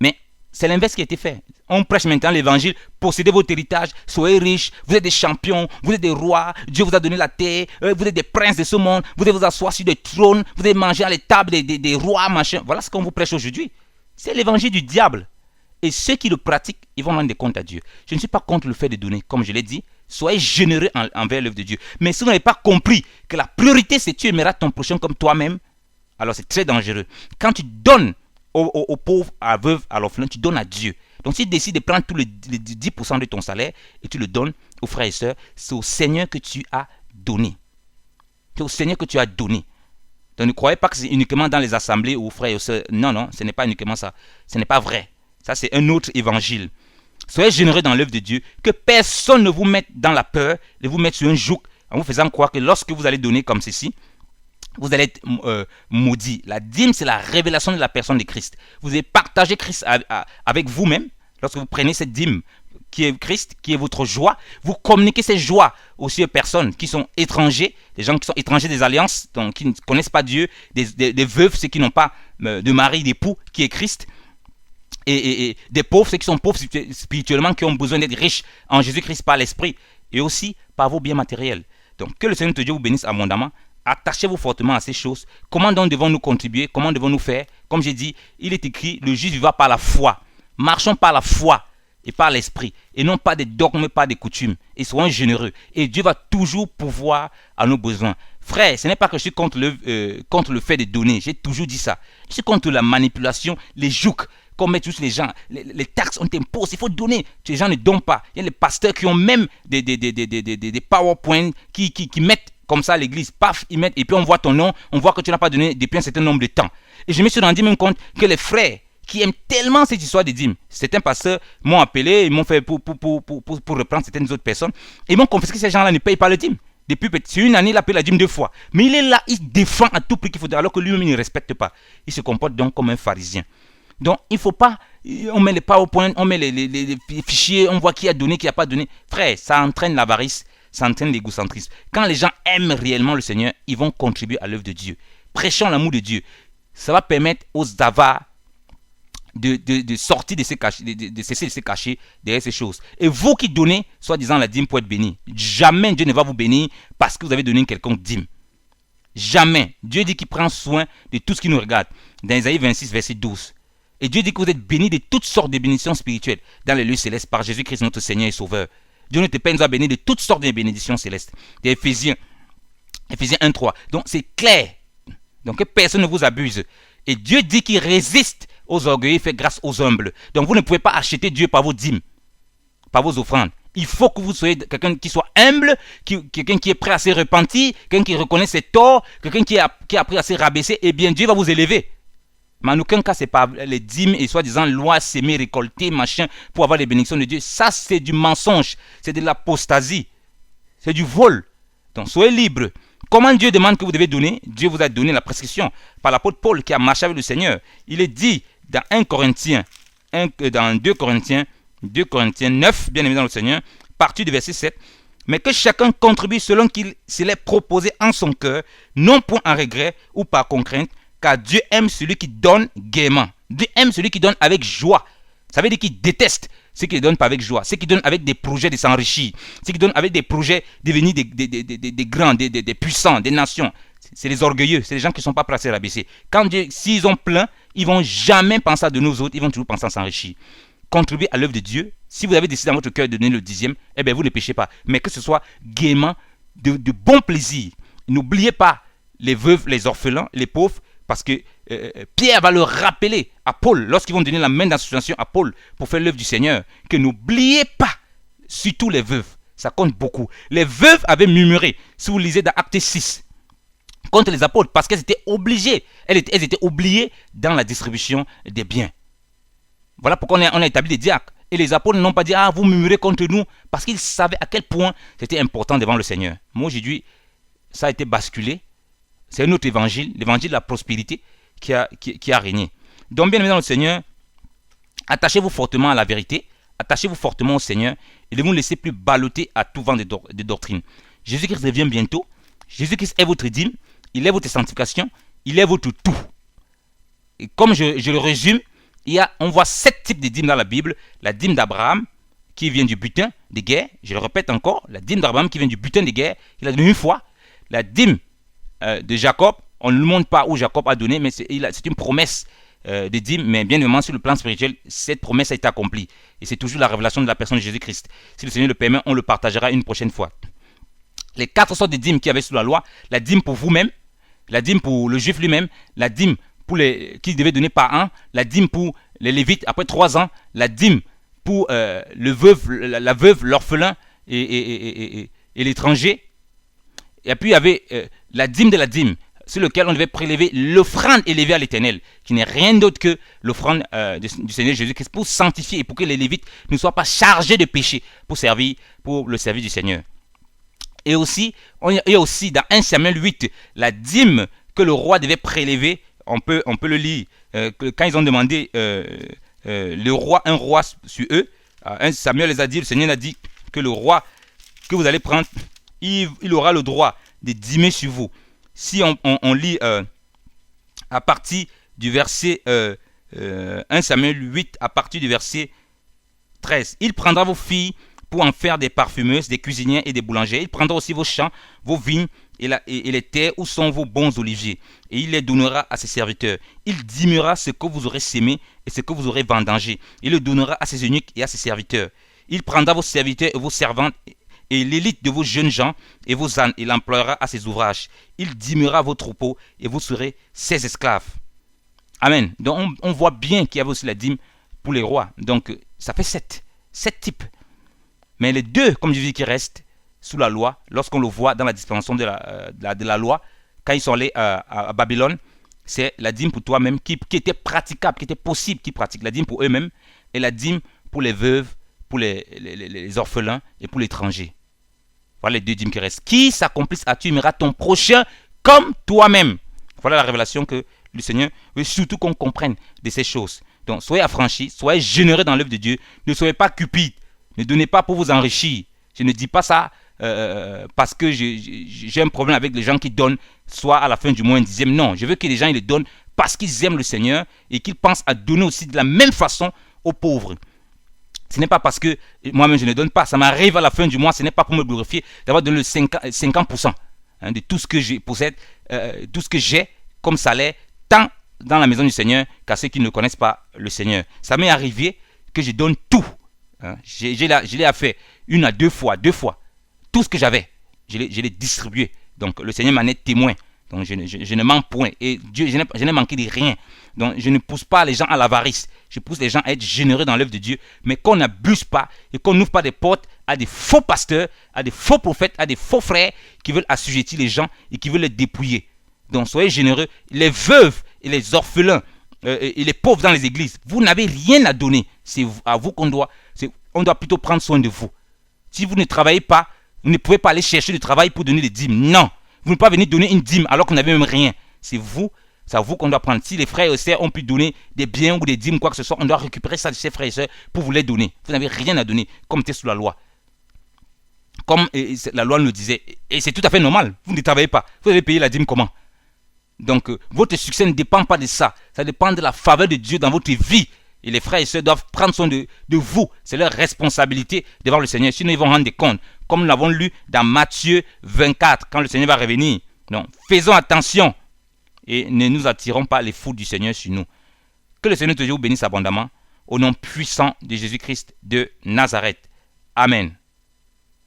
Mais c'est l'inverse qui a été fait. On prêche maintenant l'évangile, possédez votre héritage, soyez riches, vous êtes des champions, vous êtes des rois, Dieu vous a donné la terre, vous êtes des princes de ce monde, vous devez vous asseoir sur des trônes, vous devez manger à les tables des rois, machin. Voilà ce qu'on vous prêche aujourd'hui. C'est l'évangile du diable. Et ceux qui le pratiquent, ils vont rendre des comptes à Dieu. Je ne suis pas contre le fait de donner, comme je l'ai dit, soyez généreux envers l'œuvre de Dieu. Mais si vous n'avez pas compris que la priorité c'est tu aimeras ton prochain comme toi-même, alors c'est très dangereux. Quand tu donnes aux pauvres, à la veuve, à l'orphelin, tu donnes à Dieu. Donc si tu décides de prendre tous les 10% de ton salaire et tu le donnes aux frères et sœurs, c'est au Seigneur que tu as donné. C'est au Seigneur que tu as donné. Donc ne croyez pas que c'est uniquement dans les assemblées aux frères et sœurs. Non, non, ce n'est pas uniquement ça. Ce n'est pas vrai. Ça c'est un autre évangile. Soyez généreux dans l'œuvre de Dieu. Que personne ne vous mette dans la peur, ne vous mette sur un joug en vous faisant croire que lorsque vous allez donner comme ceci, vous allez être maudit. La dîme, c'est la révélation de la personne de Christ. Vous allez partager Christ avec vous-même. Lorsque vous prenez cette dîme qui est Christ, qui est votre joie, vous communiquez cette joie aussi aux personnes qui sont étrangers, des gens qui sont étrangers des alliances, donc qui ne connaissent pas Dieu, des veuves, ceux qui n'ont pas de mari, d'époux, qui est Christ, et des pauvres, ceux qui sont pauvres spirituellement, qui ont besoin d'être riches en Jésus-Christ par l'Esprit, et aussi par vos biens matériels. Donc que le Seigneur notre Dieu vous bénisse abondamment. Attachez-vous fortement à ces choses. Comment donc devons-nous contribuer? Comment devons-nous faire? Comme j'ai dit, il est écrit, le juste vivra par la foi. Marchons par la foi et par l'esprit, et non pas des dogmes, pas des coutumes. Et soyons généreux. Et Dieu va toujours pourvoir à nos besoins. Frère, ce n'est pas que je suis contre le fait de donner. J'ai toujours dit ça. Je suis contre la manipulation, les jougs qu'on met tous les gens. Les taxes, on t'impose, il faut donner. Les gens ne donnent pas. Il y a les pasteurs qui ont même des PowerPoint qui mettent comme ça à l'église, paf, ils mettent, et puis on voit ton nom, on voit que tu n'as pas donné depuis un certain nombre de temps. Et je me suis rendu même compte que les frères qui aiment tellement cette histoire de dîmes, certains pasteurs m'ont appelé, ils m'ont fait pour reprendre certaines autres personnes, et ils m'ont confessé que ces gens-là ne payent pas le dîme. Depuis une année, il a payé la dîme 2 fois. Mais il est là, il défend à tout prix qu'il faut, alors que lui-même il ne respecte pas. Il se comporte donc comme un pharisien. Donc il ne faut pas, on met les PowerPoint, on met les fichiers, on voit qui a donné, qui n'a pas donné. Frère, ça entraîne l'avarice. Ça entraîne l'égocentrisme. Quand les gens aiment réellement le Seigneur, ils vont contribuer à l'œuvre de Dieu. Prêchons l'amour de Dieu. Ça va permettre aux avares de sortir de cesser de se cacher derrière ces choses. Et vous qui donnez, soi-disant la dîme pour être béni, jamais Dieu ne va vous bénir parce que vous avez donné une quelconque dîme. Jamais. Dieu dit qu'il prend soin de tout ce qui nous regarde. Dans Isaïe 26, verset 12. Et Dieu dit que vous êtes bénis de toutes sortes de bénédictions spirituelles dans les lieux célestes par Jésus-Christ notre Seigneur et Sauveur. Dieu notre Père nous a bénis de toutes sortes de bénédictions célestes. Éphésiens 1.3. Donc c'est clair. Donc que personne ne vous abuse. Et Dieu dit qu'il résiste aux orgueilleux et fait grâce aux humbles. Donc vous ne pouvez pas acheter Dieu par vos dîmes, par vos offrandes. Il faut que vous soyez quelqu'un qui soit humble, quelqu'un qui est prêt à se repentir, quelqu'un qui reconnaît ses torts, quelqu'un qui est appris à se rabaisser, et bien Dieu va vous élever. Mais en aucun cas, ce n'est pas les dîmes et soi-disant loi, s'aimer, récolter, machin, pour avoir les bénédictions de Dieu. Ça, c'est du mensonge, c'est de l'apostasie, c'est du vol. Donc, soyez libres. Comment Dieu demande que vous devez donner? Dieu vous a donné la prescription par l'apôtre Paul qui a marché avec le Seigneur. Il est dit dans 2 Corinthiens 9, bien aimé dans le Seigneur, partie du verset 7, mais que chacun contribue selon qu'il se l'est proposé en son cœur, non point en regret ou par contrainte, car Dieu aime celui qui donne gaiement. Dieu aime celui qui donne avec joie. Ça veut dire qu'il déteste ceux qui ne donnent pas avec joie, ceux qui donnent avec des projets de s'enrichir, ceux qui donnent avec des projets de devenir des grands, des puissants, des nations. C'est les orgueilleux, c'est les gens qui ne sont pas prêts à se rabaisser. Quand Dieu, s'ils ont plein, ils ne vont jamais penser à de nous autres, ils vont toujours penser à s'enrichir. Contribuez à l'œuvre de Dieu. Si vous avez décidé dans votre cœur de donner le 10e, eh bien vous ne péchez pas. Mais que ce soit gaiement, de bon plaisir. N'oubliez pas les veuves, les orphelins, les pauvres, parce que Pierre va le rappeler à Paul, lorsqu'ils vont donner la main d'association à Paul pour faire l'œuvre du Seigneur, que n'oubliez pas, surtout les veuves, ça compte beaucoup. Les veuves avaient murmuré, si vous lisez dans Actes 6, contre les apôtres, parce qu'elles étaient obligées, elles étaient oubliées dans la distribution des biens. Voilà pourquoi on a établi des diacres. Et les apôtres n'ont pas dit, ah, vous murmurez contre nous, parce qu'ils savaient à quel point c'était important devant le Seigneur. Moi, aujourd'hui, ça a été basculé. C'est un autre évangile, l'évangile de la prospérité qui a régné. Donc, bien aimé dans le Seigneur, attachez-vous fortement à la vérité, attachez-vous fortement au Seigneur et ne vous laissez plus balloter à tout vent de doctrine. Jésus-Christ revient bientôt. Jésus-Christ est votre dîme, il est votre sanctification, il est votre tout. Et comme je le résume, on voit 7 types de dîmes dans la Bible. La dîme d'Abraham qui vient du butin des guerres, je le répète encore, la dîme d'Abraham qui vient du butin des guerres, il a donné une fois. La dîme de Jacob, on ne nous montre pas où Jacob a donné, mais c'est une promesse de dîme, mais bien évidemment sur le plan spirituel, cette promesse a été accomplie. Et c'est toujours la révélation de la personne de Jésus-Christ. Si le Seigneur le permet, on le partagera une prochaine fois. Les 4 sortes de dîmes qu'il y avait sous la loi, la dîme pour vous-même, la dîme pour le juif lui-même, la dîme pour qui devait donner par an, la dîme pour les lévites après 3 ans, la dîme pour la veuve, l'orphelin et l'étranger. Et puis il y avait la dîme de la dîme, sur lequel on devait prélever l'offrande élevée à l'Éternel, qui n'est rien d'autre que l'offrande du Seigneur Jésus-Christ, pour sanctifier et pour que les Lévites ne soient pas chargés de péché pour le service du Seigneur. Et aussi, il y a aussi dans 1 Samuel 8, la dîme que le roi devait prélever. On peut le lire, quand ils ont demandé un roi sur eux, 1 Samuel les a dit, le Seigneur a dit que le roi que vous allez prendre, il aura le droit de dîmer sur vous. Si on lit à partir du verset 1 Samuel 8, à partir du verset 13, il prendra vos filles pour en faire des parfumeuses, des cuisinières et des boulangères. Il prendra aussi vos champs, vos vignes et les terres où sont vos bons oliviers. Et il les donnera à ses serviteurs. Il dîmera ce que vous aurez sémé et ce que vous aurez vendangé. Il le donnera à ses eunuques et à ses serviteurs. Il prendra vos serviteurs et vos servantes et l'élite de vos jeunes gens et vos ânes, et l'emploiera à ses ouvrages. Il dîmera vos troupeaux et vous serez ses esclaves. Amen. Donc on voit bien qu'il y avait aussi la dîme pour les rois. Donc ça fait 7 types. Mais les 2, comme je dis, qui restent sous la loi, lorsqu'on le voit dans la dispensation de la loi, quand ils sont allés à Babylone, c'est la dîme pour toi-même qui était praticable, qui était possible qu'ils pratiquent. La dîme pour eux-mêmes et la dîme pour les veuves, pour les orphelins et pour l'étranger. Voilà les 2 dîmes qui restent. Qui s'accomplissent à tu aimeras ton prochain comme toi-même. Voilà la révélation que le Seigneur veut surtout qu'on comprenne de ces choses. Donc soyez affranchis, soyez généreux dans l'œuvre de Dieu. Ne soyez pas cupides. Ne donnez pas pour vous enrichir. Je ne dis pas ça parce que j'ai un problème avec les gens qui donnent soit à la fin du mois un 10e. Non, je veux que les gens ils le donnent parce qu'ils aiment le Seigneur et qu'ils pensent à donner aussi de la même façon aux pauvres. Ce n'est pas parce que moi-même je ne donne pas. Ça m'arrive à la fin du mois, ce n'est pas pour me glorifier d'avoir donné le 50% de tout ce que je possède, tout ce que j'ai comme salaire, tant dans la maison du Seigneur qu'à ceux qui ne connaissent pas le Seigneur. Ça m'est arrivé que je donne tout. Je l'ai fait 1 à 2 fois. Tout ce que j'avais, je l'ai distribué. Donc le Seigneur m'en est témoin. Donc je ne manque point. Et Dieu, je n'ai manqué de rien. Donc je ne pousse pas les gens à l'avarice. Je pousse les gens à être généreux dans l'œuvre de Dieu. Mais qu'on n'abuse pas et qu'on n'ouvre pas des portes à des faux pasteurs, à des faux prophètes, à des faux frères qui veulent assujettir les gens et qui veulent les dépouiller. Donc soyez généreux. Les veuves et les orphelins et les pauvres dans les églises, vous n'avez rien à donner. C'est à vous qu'on doit. On doit plutôt prendre soin de vous. Si vous ne travaillez pas, vous ne pouvez pas aller chercher du travail pour donner des dîmes. Non. Vous ne pouvez pas venir donner une dîme alors qu'on n'avez même rien. C'est à vous qu'on doit prendre. Si les frères et sœurs ont pu donner des biens ou des dîmes, quoi que ce soit, on doit récupérer ça de ces frères et sœurs pour vous les donner. Vous n'avez rien à donner, comme c'était sous la loi. Comme la loi nous le disait. Et c'est tout à fait normal. Vous ne travaillez pas. Vous allez payer la dîme comment? Donc, votre succès ne dépend pas de ça. Ça dépend de la faveur de Dieu dans votre vie. Et les frères et sœurs doivent prendre soin de vous. C'est leur responsabilité devant le Seigneur. Sinon, ils vont rendre des comptes. Comme nous l'avons lu dans Matthieu 24, quand le Seigneur va revenir. Donc, faisons attention. Et ne nous attirons pas les foudres du Seigneur sur nous. Que le Seigneur toujours vous bénisse abondamment. Au nom puissant de Jésus-Christ de Nazareth. Amen.